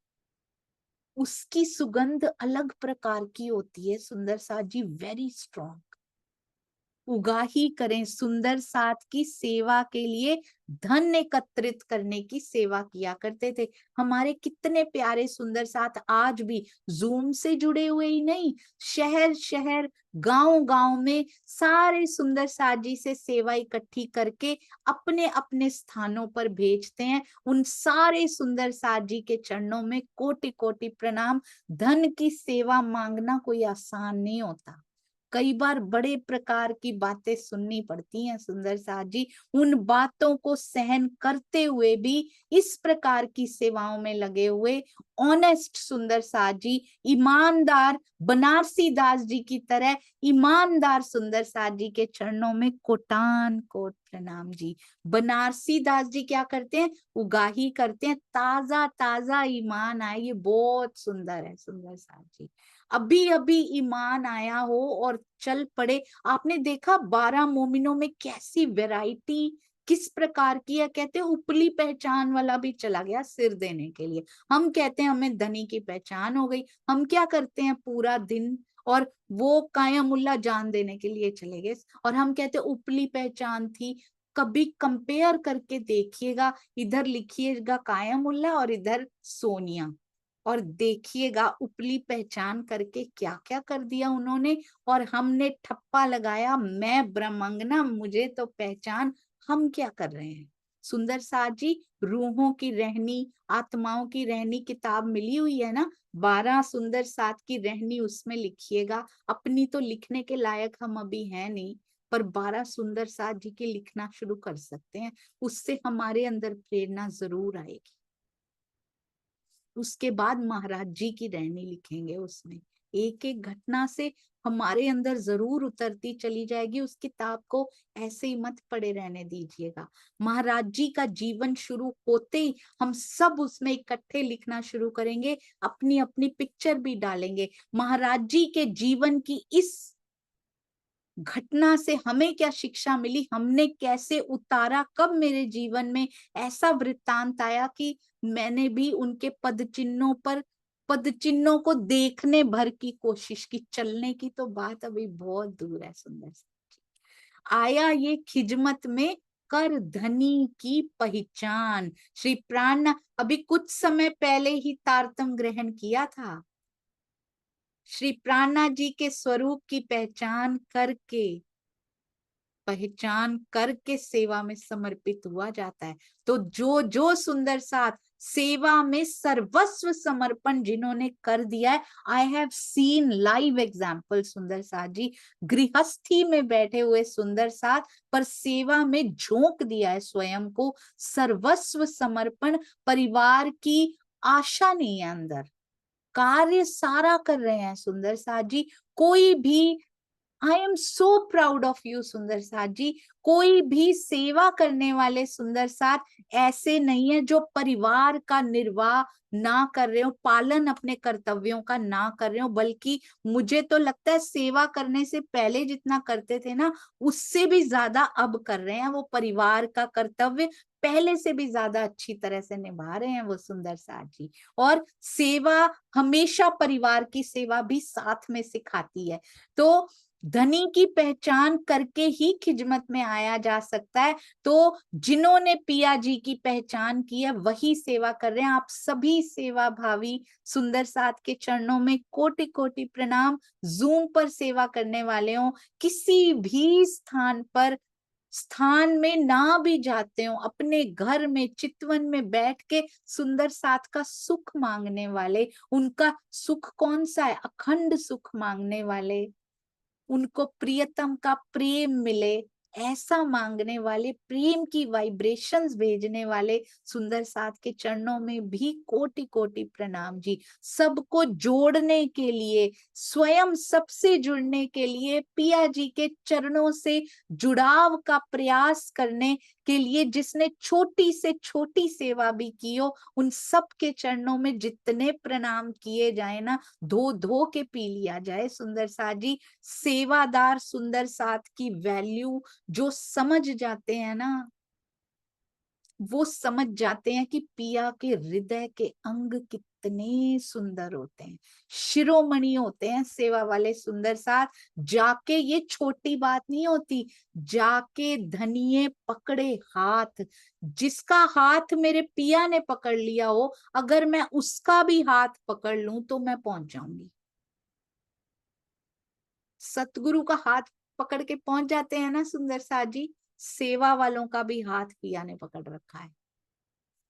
उसकी सुगंध अलग प्रकार की होती है सुंदर साथ जी, वेरी स्ट्रॉन्ग। उगाही करें, सुंदर साथ की सेवा के लिए धन एकत्रित करने की सेवा किया करते थे। हमारे कितने प्यारे सुंदर साथ आज भी जूम से जुड़े हुए ही नहीं, शहर शहर गांव गांव में सारे सुंदर साथ जी से सेवा इकट्ठी करके अपने अपने स्थानों पर भेजते हैं। उन सारे सुंदर साथ जी के चरणों में कोटि कोटि प्रणाम। धन की सेवा मांगना कोई आसान नहीं होता, कई बार बड़े प्रकार की बातें सुननी पड़ती हैं सुंदर साथ जी। उन बातों को सहन करते हुए भी इस प्रकार की सेवाओं में लगे हुए ऑनेस्ट सुंदर साथ जी, ईमानदार बनारसी दास जी की तरह ईमानदार सुंदर साथ जी के चरणों में कोटान कोट प्रणाम जी। बनारसी दास जी क्या करते हैं, उगाही करते हैं, ताजा ताजा ईमान आए, ये बहुत सुंदर है सुंदर साथ जी। अभी अभी ईमान आया हो और चल पड़े। आपने देखा 12 मोमिनों में कैसी वैरायटी किस प्रकार की है। कहते हैं उपली पहचान वाला भी चला गया सिर देने के लिए। हम कहते हैं हमें धनी की पहचान हो गई, हम क्या करते हैं पूरा दिन, और वो कायामुल्ला जान देने के लिए चले गए, और हम कहते हैं उपली पहचान थी। कभी कंपेयर करके देखिएगा, इधर लिखिएगा कायामुल्ला और इधर सोनिया, और देखिएगा उपली पहचान करके क्या क्या कर दिया उन्होंने, और हमने ठप्पा लगाया मैं ब्रह्मंगना मुझे तो पहचान। हम क्या कर रहे हैं सुंदर साथ जी, रूहों की रहनी आत्माओं की रहनी किताब मिली हुई है ना, 12 सुंदर साथ की रहनी उसमें लिखिएगा। अपनी तो लिखने के लायक हम अभी हैं नहीं, पर 12 सुंदर साथ जी की लिखना शुरू कर सकते हैं, उससे हमारे अंदर प्रेरणा जरूर आएगी। उसके बाद महाराज जी की रहनी लिखेंगे, उसमें एक एक घटना से हमारे अंदर जरूर उतरती चली जाएगी। उस किताब को ऐसे ही मत पड़े रहने दीजिएगा। महाराज जी का जीवन शुरू होते ही हम सब उसमें इकट्ठे लिखना शुरू करेंगे, अपनी अपनी पिक्चर भी डालेंगे। महाराज जी के जीवन की इस घटना से हमें क्या शिक्षा मिली, हमने कैसे उतारा, कब मेरे जीवन में ऐसा वृत्तांत आया कि मैंने भी उनके पद चिन्हों को देखने भर की कोशिश की। चलने की तो बात अभी बहुत दूर है सुंदर सा। आया ये खिजमत में कर धनी की पहचान। श्री प्राण अभी कुछ समय पहले ही तारतम ग्रहण किया था। श्री प्राणा जी के स्वरूप की पहचान करके सेवा में समर्पित हुआ जाता है। तो जो जो सुंदर साथ सेवा में सर्वस्व समर्पण जिन्होंने कर दिया है, I have seen live example सुंदर साथ जी, गृहस्थी में बैठे हुए सुंदर साथ पर सेवा में झोंक दिया है स्वयं को, सर्वस्व समर्पण, परिवार की आशा नहीं है अंदर, कार्य सारा कर रहे हैं सुंदर साथ जी। कोई भी I am so proud of you सुंदर साथ जी, कोई भी सेवा करने वाले सुंदर साथ ऐसे नहीं है जो परिवार का निर्वाह ना कर रहे हो, पालन अपने कर्तव्यों का ना कर रहे हो, बल्कि मुझे तो लगता है सेवा करने से पहले जितना करते थे ना, उससे भी ज्यादा अब कर रहे हैं। वो परिवार का कर्तव्य पहले से भी ज्यादा अच्छी तरह से निभा रहे हैं वो सुंदर साथ जी। और सेवा हमेशा परिवार की सेवा भी साथ में सिखाती है। तो धनी की पहचान करके ही खिजमत में आया जा सकता है। तो जिन्होंने पिया जी की पहचान की है वही सेवा कर रहे हैं। आप सभी सेवा भावी सुंदर साथ के चरणों में कोटि कोटि प्रणाम। जूम पर सेवा करने वाले हो, किसी भी स्थान में ना भी जाते हो, अपने घर में चितवन में बैठ के सुंदर साथ का सुख मांगने वाले, उनका सुख कौन सा है, अखंड सुख मांगने वाले, उनको प्रियतम का प्रेम मिले ऐसा मांगने वाले, प्रेम की वाइब्रेशंस भेजने वाले सुंदर साथ के चरणों में भी कोटि कोटि प्रणाम जी। सबको जोड़ने के लिए, स्वयं सबसे जुड़ने के लिए, पिया जी के चरणों से जुड़ाव का प्रयास करने के लिए जिसने छोटी से छोटी सेवा भी की हो, उन सब के चरणों में जितने प्रणाम किए जाए ना, धो धो के पी लिया जाए सुंदर साथ जी। सेवादार सुंदर साथ की वैल्यू जो समझ जाते हैं ना, वो समझ जाते हैं कि पिया के हृदय के अंग कितने सुंदर होते हैं, शिरोमणि होते हैं सेवा वाले सुंदर साथ। जाके, ये छोटी बात नहीं होती, जाके धनिये पकड़े हाथ, जिसका हाथ मेरे पिया ने पकड़ लिया हो, अगर मैं उसका भी हाथ पकड़ लूं तो मैं पहुंच जाऊंगी। सतगुरु का हाथ पकड़ के पहुंच जाते हैं ना सुंदर साथ जी, सेवा वालों का भी हाथ पिया ने पकड़ रखा है।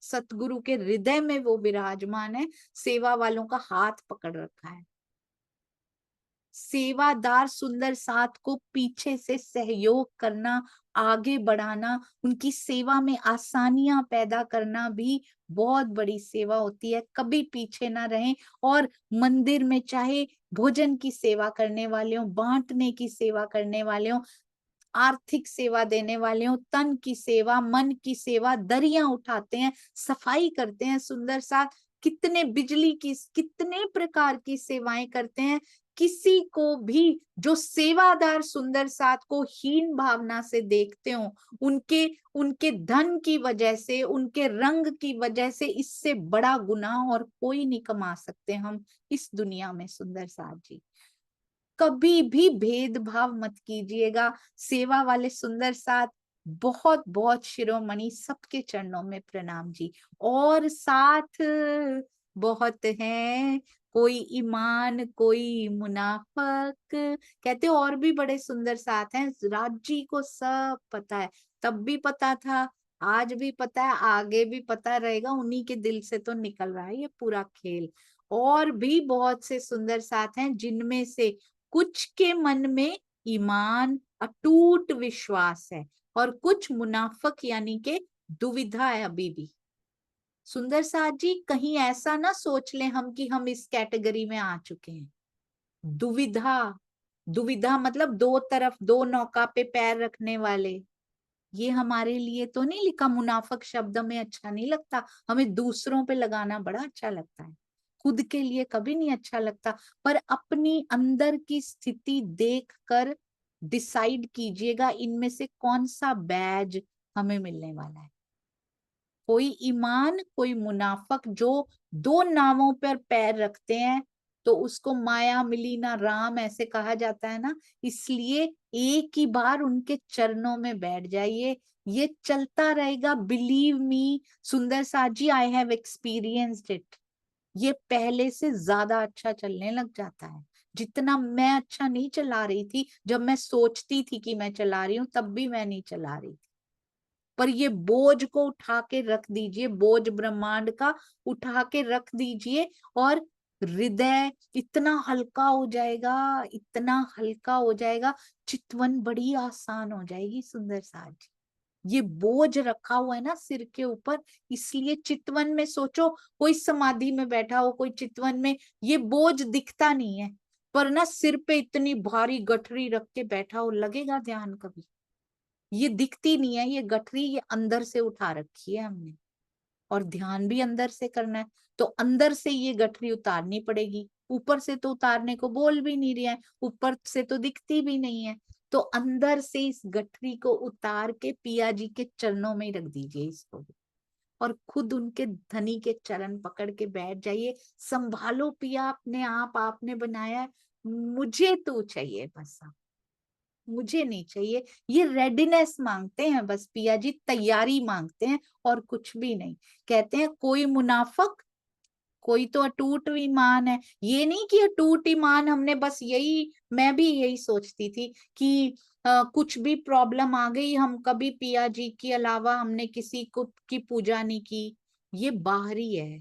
सतगुरु के हृदय में वो विराजमान है, सेवा वालों का हाथ पकड़ रखा है। सेवादार सुंदर साथ को पीछे से सहयोग करना, आगे बढ़ाना, उनकी सेवा में आसानियां पैदा करना भी बहुत बड़ी सेवा होती है। कभी पीछे ना रहें। और मंदिर में चाहे भोजन की सेवा करने वाले हो, बांटने की सेवा करने वाले हो, आर्थिक सेवा देने वाले हो, तन की सेवा, मन की सेवा, दरियां उठाते हैं, सफाई करते हैं सुंदर साथ, कितने बिजली की, कितने प्रकार की सेवाएं करते हैं। किसी को भी जो सेवादार सुंदर साथ को हीन भावना से देखते हो, उनके उनके धन की वजह से, उनके रंग की वजह से, इससे बड़ा गुनाह और कोई नहीं कमा सकते हम इस दुनिया में सुंदर साथ जी। कभी भी भेदभाव मत कीजिएगा। सेवा वाले सुंदर साथ बहुत बहुत शिरोमणि, सबके चरणों में प्रणाम जी। और साथ बहुत हैं, कोई ईमान कोई मुनाफक, कहते और भी बड़े सुंदर साथ हैं। राज जी को सब पता है, तब भी पता था, आज भी पता है, आगे भी पता रहेगा। उन्हीं के दिल से तो निकल रहा है ये पूरा खेल। और भी बहुत से सुंदर साथ हैं जिनमें से कुछ के मन में ईमान, अटूट विश्वास है, और कुछ मुनाफक यानी के दुविधा है अभी भी। सुंदर साथ जी, कहीं ऐसा ना सोच लें हम कि हम इस कैटेगरी में आ चुके हैं। दुविधा, दुविधा मतलब दो तरफ, दो नौका पे पैर रखने वाले, ये हमारे लिए तो नहीं लिखा। मुनाफक शब्द हमें अच्छा नहीं लगता, हमें दूसरों पे लगाना बड़ा अच्छा लगता है, खुद के लिए कभी नहीं अच्छा लगता। पर अपनी अंदर की स्थिति देखकर डिसाइड कीजिएगा इनमें से कौन सा बैज हमें मिलने वाला है। कोई ईमान कोई मुनाफक जो दो नावों पर पैर रखते हैं, तो उसको माया मिली ना राम ऐसे कहा जाता है ना। इसलिए एक ही बार उनके चरणों में बैठ जाइए, ये चलता रहेगा। बिलीव मी सुंदर साथ जी, आई हैव एक्सपीरियंस्ड इट। ये पहले से ज्यादा अच्छा चलने लग जाता है। जितना मैं अच्छा नहीं चला रही थी, जब मैं सोचती थी कि मैं चला रही हूँ, तब भी मैं नहीं चला रही थी। पर ये बोझ को उठा के रख दीजिए, बोझ ब्रह्मांड का उठा के रख दीजिए, और हृदय इतना हल्का हो जाएगा, इतना हल्का हो जाएगा, चितवन बड़ी आसान हो जाएगी सुंदर साथ जी। ये बोझ रखा हुआ है ना सिर के ऊपर, इसलिए चितवन में सोचो, कोई समाधि में बैठा हो, कोई चितवन में, ये बोझ दिखता नहीं है, पर ना सिर पे इतनी भारी गठरी रख के बैठा हो, लगेगा ध्यान कभी? ये दिखती नहीं है, ये गठरी ये अंदर से उठा रखी है हमने, और ध्यान भी अंदर से करना है, तो अंदर से ये गठरी उतारनी पड़ेगी। ऊपर से तो उतारने को बोल भी नहीं रहा है, ऊपर से तो दिखती भी नहीं है, तो अंदर से इस गठरी को उतार के पिया जी के चरणों में ही रख दीजिए इसको, और खुद उनके धनी के चरण पकड़ के बैठ जाइए। संभालो पिया अपने आप, आपने बनाया है, मुझे तू चाहिए बस, मुझे नहीं चाहिए। ये रेडीनेस मांगते हैं बस पिया जी, तैयारी मांगते हैं और कुछ भी नहीं। कहते हैं कोई मुनाफक, कोई तो अटूट ईमान है। ये नहीं कि अटूट ईमान हमने बस यही, मैं भी यही सोचती थी कि कुछ भी प्रॉब्लम आ गई, हम कभी पिया जी के अलावा हमने किसी को की पूजा नहीं की। ये बाहरी है,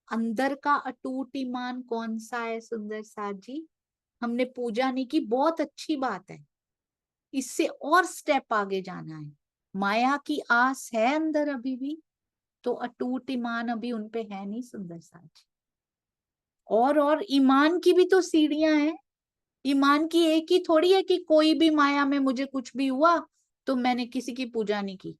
अंदर का अटूट ईमान कौन सा है सुंदर साथ जी? हमने पूजा नहीं की, बहुत अच्छी बात है, इससे और स्टेप आगे जाना है। माया की आस है अंदर अभी भी, तो अटूट ईमान अभी उनपे है नहीं सुंदर साथ। और ईमान की भी तो सीढ़ियां हैं। ईमान की एक ही थोड़ी है कि कोई भी माया में मुझे कुछ भी हुआ तो मैंने किसी की पूजा नहीं की।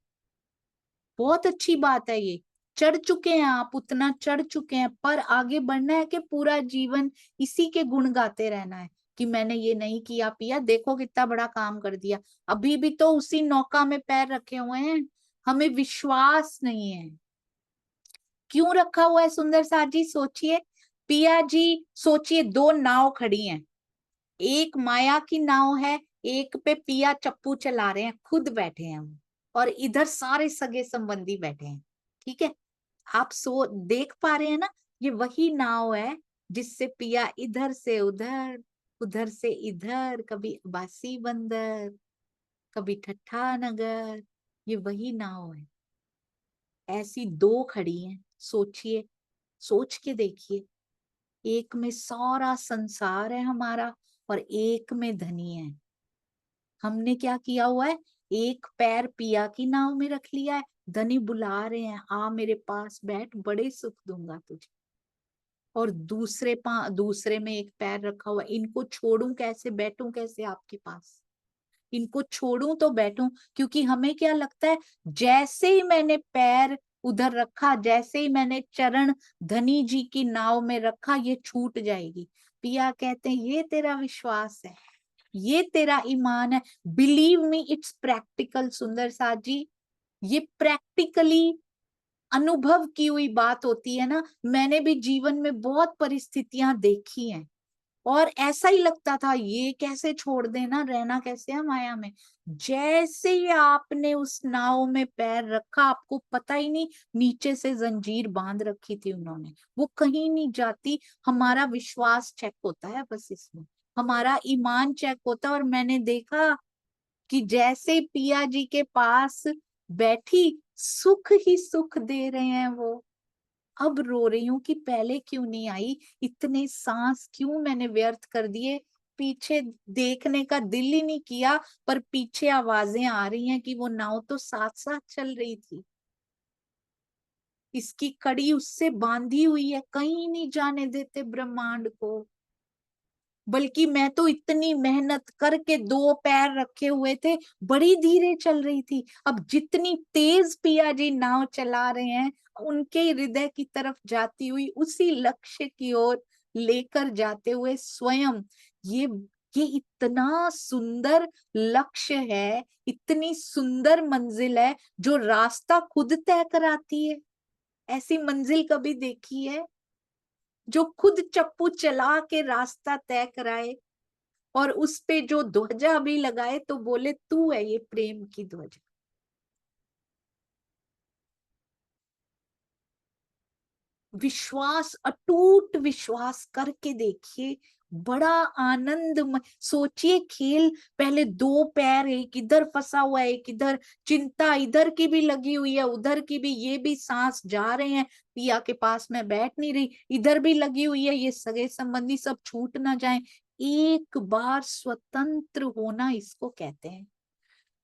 बहुत अच्छी बात है, ये चढ़ चुके हैं आप, उतना चढ़ चुके हैं, पर आगे बढ़ना है कि पूरा जीवन इसी के गुण गाते रहना है कि मैंने ये नहीं किया पिया, देखो कितना बड़ा काम कर दिया। अभी भी तो उसी नौका में पैर रखे हुए हैं, हमें विश्वास नहीं है। क्यों रखा हुआ है सुंदर साथ जी? सोचिए पिया जी, सोचिए दो नाव खड़ी हैं, एक माया की नाव है, एक पे पिया चप्पू चला रहे हैं, खुद बैठे हैं वो, और इधर सारे सगे संबंधी बैठे हैं। ठीक है, आप देख पा रहे हैं ना, ये वही नाव है जिससे पिया इधर से उधर, उधर से इधर, कभी बासी बंदर, कभी ठट्ठा नगर, ये वही नाव है। ऐसी दो खड़ी हैं। सोचिए, सोच के देखिए, एक में सारा संसार है हमारा और एक में धनी है। हमने क्या किया हुआ है? एक पैर पिया की नाव में रख लिया है, धनी बुला रहे हैं, आ मेरे पास बैठ, बड़े सुख दूंगा तुझे। और दूसरे में एक पैर रखा हुआ है, इनको छोड़ूं कैसे, बैठूं कैसे आपके पास? इनको छोड़ूं तो बैठूं, क्योंकि हमें क्या लगता है, जैसे ही मैंने पैर उधर रखा, जैसे ही मैंने चरण धनी जी की नाव में रखा, ये छूट जाएगी। पिया कहते हैं ये तेरा विश्वास है, ये तेरा ईमान है। बिलीव मी, इट्स प्रैक्टिकल सुंदर साथ जी, ये प्रैक्टिकली अनुभव की हुई बात होती है ना। मैंने भी जीवन में बहुत परिस्थितियां देखी हैं, और ऐसा ही लगता था ये कैसे छोड़ देना, रहना कैसे है माया में। जैसे ही आपने उस नाव में पैर रखा, आपको पता ही नहीं नीचे से जंजीर बांध रखी थी उन्होंने, वो कहीं नहीं जाती। हमारा विश्वास चेक होता है बस इसमें, हमारा ईमान चेक होता है। और मैंने देखा कि जैसे पिया जी के पास बैठी, सुख ही सुख दे रहे हैं वो। अब रो रही हूं कि पहले क्यों नहीं आई, इतने सांस क्यों मैंने व्यर्थ कर दिए, पीछे देखने का दिल ही नहीं किया। पर पीछे आवाजें आ रही हैं कि वो नाव तो साथ साथ चल रही थी, इसकी कड़ी उससे बांधी हुई है, कहीं नहीं जाने देते ब्रह्मांड को। बल्कि मैं तो इतनी मेहनत करके दो पैर रखे हुए थे, बड़ी धीरे चल रही थी। अब जितनी तेज पिया जी नाव चला रहे हैं, उनके हृदय की तरफ जाती हुई, उसी लक्ष्य की ओर लेकर जाते हुए स्वयं, ये ये इतना सुंदर लक्ष्य है, इतनी सुंदर मंजिल है, जो रास्ता खुद तय कराती है। ऐसी मंजिल कभी देखी है, जो खुद चप्पू चला के रास्ता तय कराए, और उस पे जो ध्वजा भी लगाए तो बोले तू है ये प्रेम की ध्वजा। विश्वास, अटूट विश्वास करके देखिए, बड़ा आनंद। सोचिए खेल, पहले दो पैर, एक इधर फंसा हुआ है, एक इधर, चिंता इधर की भी लगी हुई है, उधर की भी, ये भी सांस जा रहे हैं, पिया के पास में बैठ नहीं रही, इधर भी लगी हुई है, ये सगे संबंधी सब छूट ना जाए। एक बार स्वतंत्र होना इसको कहते हैं।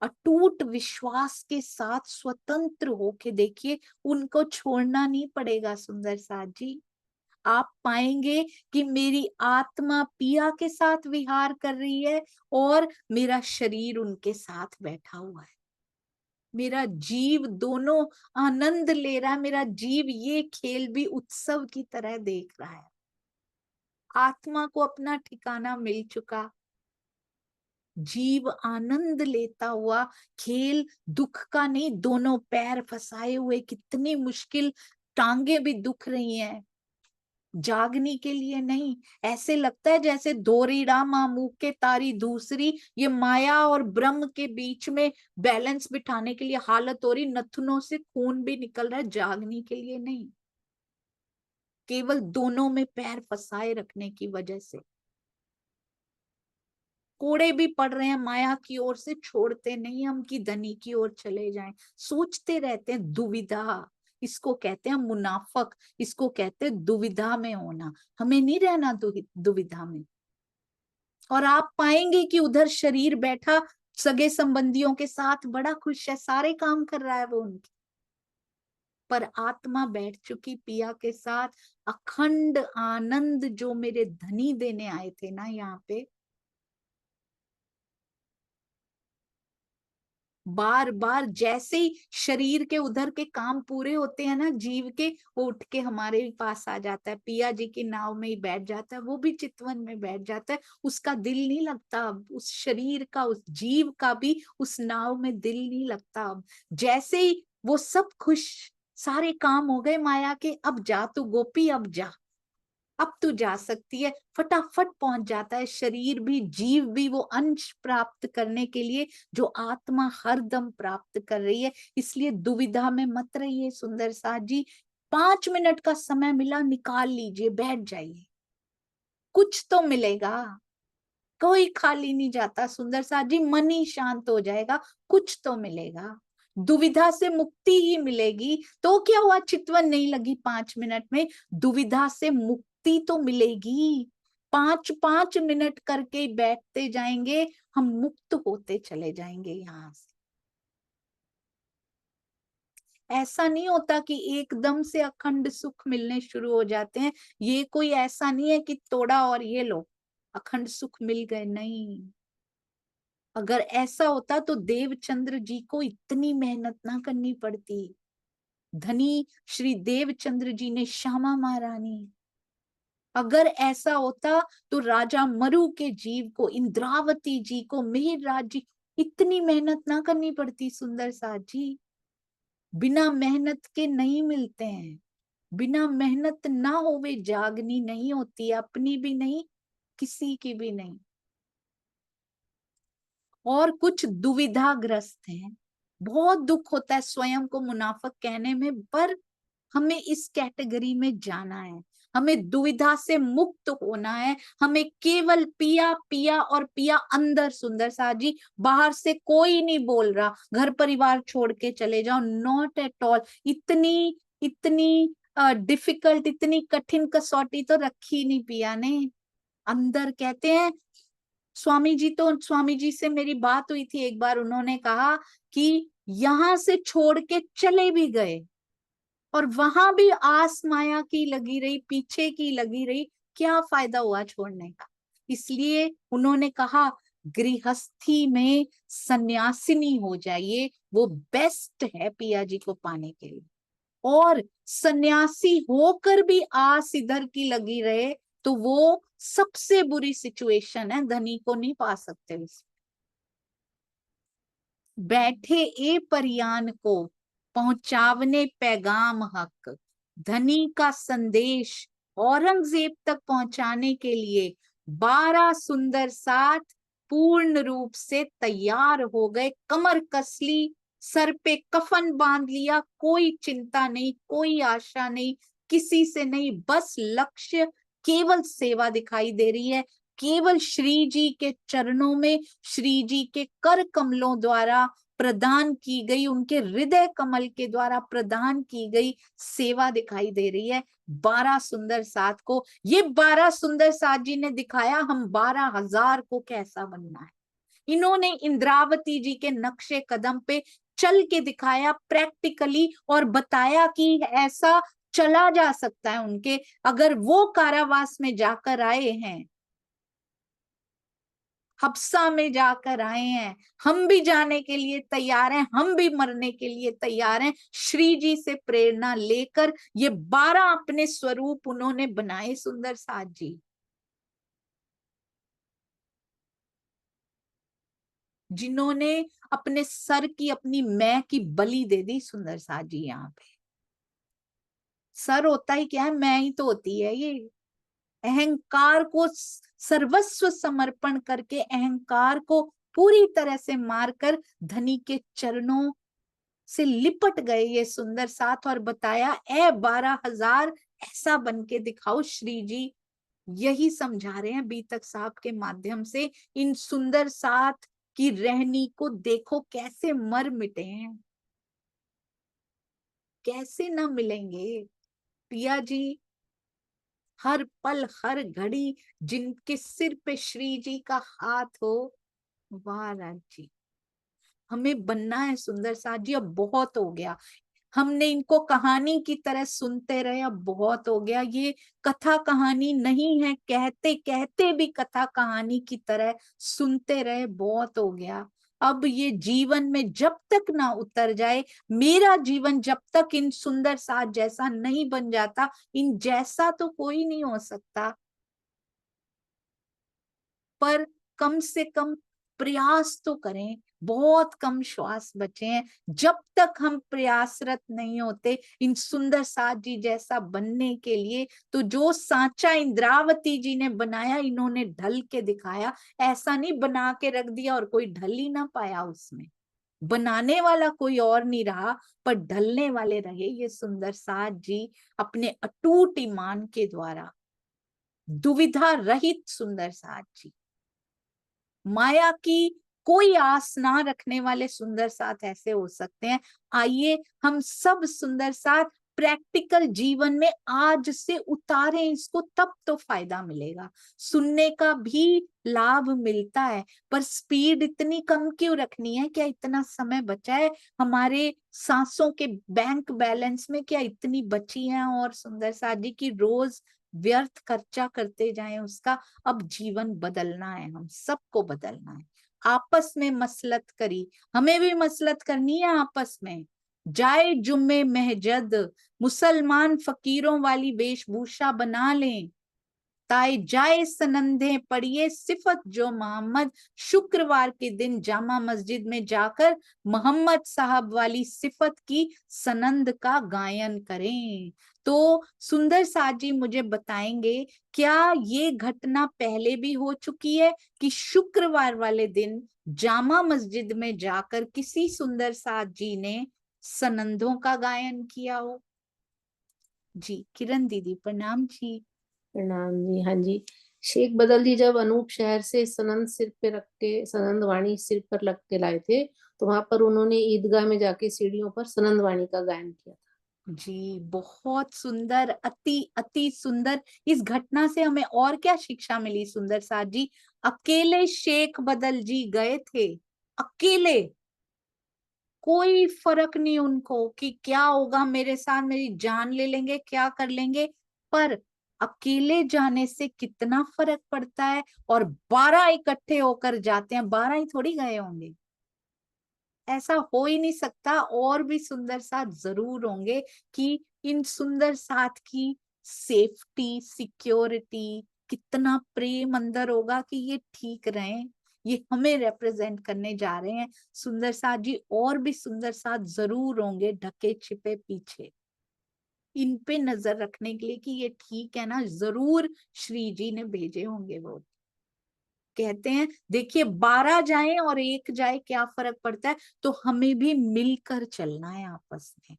अटूट विश्वास के साथ स्वतंत्र होके देखिए, उनको छोड़ना नहीं पड़ेगा सुंदर साथ जी। आप पाएंगे कि मेरी आत्मा पिया के साथ विहार कर रही है, और मेरा शरीर उनके साथ बैठा हुआ है। मेरा जीव दोनों आनंद ले रहा है, मेरा जीव ये खेल भी उत्सव की तरह देख रहा है। आत्मा को अपना ठिकाना मिल चुका, जीव आनंद लेता हुआ, खेल दुख का नहीं, दोनों पैर फंसाए हुए, कितनी मुश्किल, टांगे भी दुख रही हैं, जागने के लिए नहीं। ऐसे लगता है जैसे दोरीड़ा मामू के तारी दूसरी, ये माया और ब्रह्म के बीच में बैलेंस बिठाने के लिए हालत हो रही, नथुनों से खून भी निकल रहा है, जागने के लिए नहीं, केवल दोनों में पैर फंसाए रखने की वजह से। कोड़े भी पड़ रहे हैं माया की ओर से, छोड़ते नहीं हम कि धनी की ओर चले जाएं। सोचते रहते हैं, दुविधा, इसको कहते हैं मुनाफक, इसको कहते हैं दुविधा में होना। हमें नहीं रहना दुविधा में। और आप पाएंगे कि उधर शरीर बैठा सगे संबंधियों के साथ बड़ा खुश है, सारे काम कर रहा है वो उनके, पर आत्मा बैठ चुकी पिया के साथ। अखंड आनंद जो मेरे धनी देने आए थे ना यहाँ पे, बार बार जैसे ही शरीर के उधर के काम पूरे होते हैं ना जीव के, वो उठ के हमारे पास आ जाता है, पिया जी की नाव में ही बैठ जाता है, वो भी चितवन में बैठ जाता है। उसका दिल नहीं लगता अब, उस शरीर का, उस जीव का भी उस नाव में दिल नहीं लगता अब। जैसे ही वो सब खुश, सारे काम हो गए माया के, अब जा तू गोपी, अब जा, अब तू जा सकती है। फटाफट पहुंच जाता है शरीर भी, जीव भी, वो अंश प्राप्त करने के लिए जो आत्मा हरदम प्राप्त कर रही है। इसलिए दुविधा में मत रहिए सुंदर साथ जी, 5 मिनट का समय मिला, निकाल लीजिए, बैठ जाइए, कुछ तो मिलेगा, कोई खाली नहीं जाता सुंदर साथ जी, मन ही शांत हो जाएगा, कुछ तो मिलेगा, दुविधा से मुक्ति ही मिलेगी। तो क्या हुआ, चितवन नहीं लगी 5 मिनट में, दुविधा से मुक्ति तो मिलेगी। 5-5 मिनट करके बैठते जाएंगे, हम मुक्त होते चले जाएंगे यहाँ से। ऐसा नहीं होता कि एकदम से अखंड सुख मिलने शुरू हो जाते हैं, ये कोई ऐसा नहीं है कि तोड़ा और ये लो अखंड सुख मिल गए, नहीं। अगर ऐसा होता तो देवचंद्र जी को इतनी मेहनत ना करनी पड़ती। धनी श्री देवचंद्र जी ने श्यामा महारानी, अगर ऐसा होता तो राजा मरु के जीव को, इंद्रावती जी को, मेहरराज जी, इतनी मेहनत ना करनी पड़ती सुंदर साथ जी। बिना मेहनत के नहीं मिलते हैं, बिना मेहनत ना होवे जागनी नहीं होती, अपनी भी नहीं, किसी की भी नहीं। और कुछ दुविधाग्रस्त हैं, बहुत दुख होता है स्वयं को मुनाफिक कहने में, पर हमें इस कैटेगरी में जाना है, हमें दुविधा से मुक्त होना है, हमें केवल पिया पिया और पिया अंदर सुंदर साथ जी, बाहर से कोई नहीं बोल रहा घर परिवार छोड़ के चले जाओ, नॉट एट ऑल। इतनी इतनी डिफिकल्ट, इतनी कठिन कसौटी तो रखी नहीं पिया ने अंदर। कहते हैं स्वामी जी से मेरी बात हुई थी एक बार, उन्होंने कहा कि यहां से छोड़ के चले भी गए और वहां भी आस माया की लगी रही, पीछे की लगी रही, क्या फायदा हुआ छोड़ने का। इसलिए उन्होंने कहा गृहस्थी में सन्यासिनी हो जाइए, वो बेस्ट है पिया जी को पाने के लिए। और सन्यासी होकर भी आस इधर की लगी रहे तो वो सबसे बुरी सिचुएशन है, धनी को नहीं पा सकते उस। बैठे ए परियान को पहुंचावने पैगाम हक, धनी का संदेश औरंगजेब तक पहुंचाने के लिए 12 सुंदर साथ पूर्ण रूप से तैयार हो गए, कमर कस ली, सर पे कफन बांध लिया, कोई चिंता नहीं, कोई आशा नहीं, किसी से नहीं, बस लक्ष्य केवल सेवा दिखाई दे रही है, केवल श्री जी के चरणों में, श्री जी के कर कमलों द्वारा प्रदान की गई, उनके हृदय कमल के द्वारा प्रदान की गई सेवा दिखाई दे रही है 12 सुंदर साथ को। ये 12 सुंदर साथ जी ने दिखाया हम 12,000 को कैसा बनना है। इन्होंने इंद्रावती जी के नक्शे कदम पे चल के दिखाया प्रैक्टिकली, और बताया कि ऐसा चला जा सकता है उनके, अगर वो कारावास में जाकर आए हैं, हब्सा में जाकर आए हैं, हम भी जाने के लिए तैयार हैं, हम भी मरने के लिए तैयार हैं। श्री जी से प्रेरणा लेकर ये 12 अपने स्वरूप उन्होंने बनाए सुंदर साथ जी, जिन्होंने अपने सर की, अपनी मैं की बलि दे दी सुंदर साथ जी। यहाँ पे सर होता ही क्या है, मैं ही तो होती है। ये अहंकार को सर्वस्व समर्पण करके, अहंकार को पूरी तरह से मारकर धनी के चरणों से लिपट गए ये सुंदर साथ, और बताया ए 12,000 ऐसा बन के दिखाओ। श्री जी यही समझा रहे हैं बीतक साहब के माध्यम से। इन सुंदर साथ की रहनी को देखो कैसे मर मिटे हैं, कैसे ना मिलेंगे। पिया जी हर पल हर घड़ी जिनके सिर पे श्री जी का हाथ हो, वाह राज जी, हमें बनना है सुंदर साथ जी। अब बहुत हो गया, हमने इनको कहानी की तरह सुनते रहे, अब बहुत हो गया। ये कथा कहानी नहीं है, कहते कहते भी कथा कहानी की तरह सुनते रहे, बहुत हो गया। अब ये जीवन में जब तक ना उतर जाए, मेरा जीवन जब तक इन सुंदर साथ जैसा नहीं बन जाता, इन जैसा तो कोई नहीं हो सकता, पर कम से कम प्रयास तो करें। बहुत कम श्वास बचे हैं। जब तक हम प्रयासरत नहीं होते इन सुंदर साथ जी जैसा बनने के लिए, तो जो सांचा इंद्रावती जी ने बनाया, इन्होंने ढल के दिखाया। ऐसा नहीं बना के रख दिया और कोई ढल ही ना पाया उसमें। बनाने वाला कोई और नहीं रहा, पर ढलने वाले रहे ये सुंदर साथ जी अपने अटूट ईमान के द्वारा। दुविधा रहित सुंदर साथ जी, माया की कोई आस ना रखने वाले सुंदर साथ ऐसे हो सकते हैं। आइए हम सब सुंदर साथ प्रैक्टिकल जीवन में आज से उतारें इसको, तब तो फायदा मिलेगा। सुनने का भी लाभ मिलता है, पर स्पीड इतनी कम क्यों रखनी है? क्या इतना समय बचा है हमारे सांसों के बैंक बैलेंस में? क्या इतनी बची है? और सुंदर साथ जी की रोज व्यर्थ खर्चा करते जाएं उसका। अब जीवन बदलना है, हम सबको बदलना है। आपस में मसलत करी, हमें भी मसलत करनी है आपस में। जाए जुम्मे महजद, मुसलमान फकीरों वाली वेशभूषा बना लें। ताए जाए सनंदे पढ़िए सिफत जो मोहम्मद, शुक्रवार के दिन जामा मस्जिद में जाकर मोहम्मद साहब वाली सिफत की सनंद का गायन करें। तो सुंदर साथ जी मुझे बताएंगे, क्या ये घटना पहले भी हो चुकी है कि शुक्रवार वाले दिन जामा मस्जिद में जाकर किसी सुंदर साथ जी ने सनंदों का गायन किया हो? जी किरण दीदी प्रणाम जी। प्रणाम जी। हाँ जी, शेख बदल जी जब अनूप शहर से सनंद सिर पे रख के, सनंद वाणी सिर पर रख के लाए थे, तो वहां पर उन्होंने ईदगाह में जाके सीढ़ियों पर सनंद वाणी का गायन किया था। जी बहुत सुंदर, अति अति सुंदर। इस घटना से हमें और क्या शिक्षा मिली सुंदर साथ जी? अकेले शेख बदल जी गए थे, अकेले, कोई फर्क नहीं उनको कि क्या होगा मेरे साथ, मेरी जान ले लेंगे, क्या कर लेंगे। पर अकेले जाने से कितना फर्क पड़ता है। और 12 इकट्ठे होकर जाते हैं, 12 ही थोड़ी गए होंगे, ऐसा हो ही नहीं सकता। और भी सुंदर साथ जरूर होंगे कि इन सुंदर साथ की सेफ्टी, सिक्योरिटी, कितना प्रेम अंदर होगा कि ये ठीक रहें, ये हमें रिप्रेजेंट करने जा रहे हैं सुंदर साथ जी। और भी सुंदर साथ जरूर होंगे ढके छिपे पीछे, इन पे नजर रखने के लिए कि ये ठीक है ना। जरूर श्री जी ने भेजे होंगे वो। कहते हैं देखिए 12 जाए और 1 जाए क्या फर्क पड़ता है। तो हमें भी मिलकर चलना है, आपस में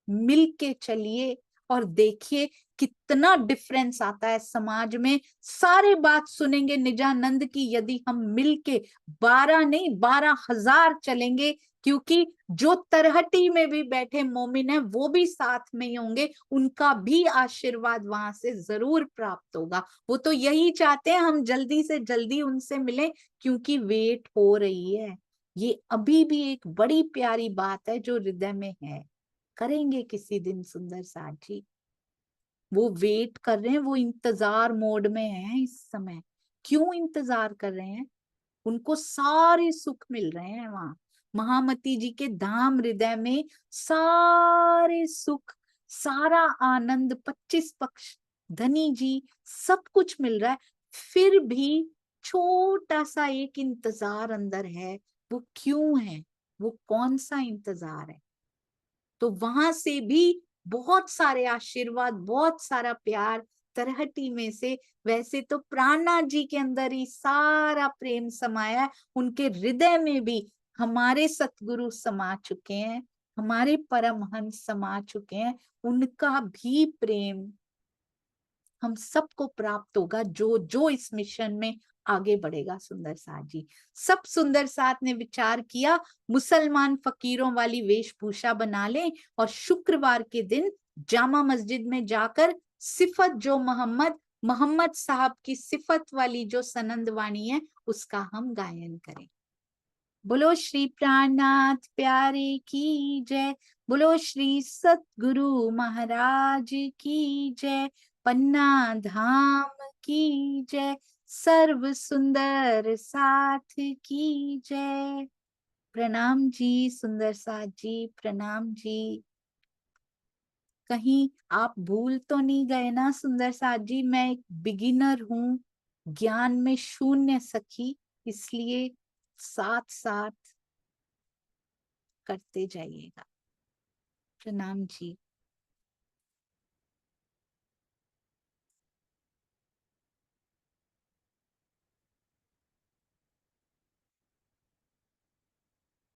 मिल के चलिए और देखिए कितना डिफरेंस आता है समाज में। सारे बात सुनेंगे निजानंद की यदि हम मिल के 12 नहीं 12,000 चलेंगे, क्योंकि जो तरहटी में भी बैठे मोमिन है वो भी साथ में ही होंगे, उनका भी आशीर्वाद वहां से जरूर प्राप्त होगा। वो तो यही चाहते हैं हम जल्दी से जल्दी उनसे मिलें, क्योंकि वेट हो रही है। ये अभी भी एक बड़ी प्यारी बात है जो हृदय में है। करेंगे किसी दिन सुंदर साथ जी। वो वेट कर रहे हैं, वो इंतजार मोड में हैं इस समय। क्यों इंतजार कर रहे हैं? उनको सारे सुख मिल रहे हैं वहां महामती जी के धाम हृदय में। सारे सुख, सारा आनंद, 25 पक्ष, धनी जी, सब कुछ मिल रहा है। फिर भी छोटा सा एक इंतजार अंदर है। वो क्यों है? वो कौन सा इंतजार है? तो वहां से भी बहुत सारे आशीर्वाद, बहुत सारा प्यार तरहटी में से। वैसे तो प्राणनाथ जी के अंदर ही सारा प्रेम समाया है, उनके हृदय में भी हमारे सतगुरु समा चुके हैं, हमारे परमहंस समा चुके हैं। उनका भी प्रेम हम सबको प्राप्त होगा जो जो इस मिशन में आगे बढ़ेगा। सुंदर साथ जी, सब सुंदर साथ ने विचार किया मुसलमान फकीरों वाली वेशभूषा बना ले और शुक्रवार के दिन जामा मस्जिद में जाकर सिफत जो मोहम्मद, मोहम्मद साहब की सिफत वाली जो सनंद वाणी है उसका हम गायन करें। बोलो श्री प्राणनाथ प्यारे की जय, बोलो श्री सतगुरु महाराज की जय, पन्ना धाम की जय, सर्व सुंदर साथ की जय। प्रणाम जी सुंदर साथ जी, प्रणाम जी। कहीं आप भूल तो नहीं गए ना सुंदर साथ जी? मैं एक बिगिनर हूँ, ज्ञान में शून्य सखी, इसलिए साथ साथ करते जाइएगा। प्रणाम जी।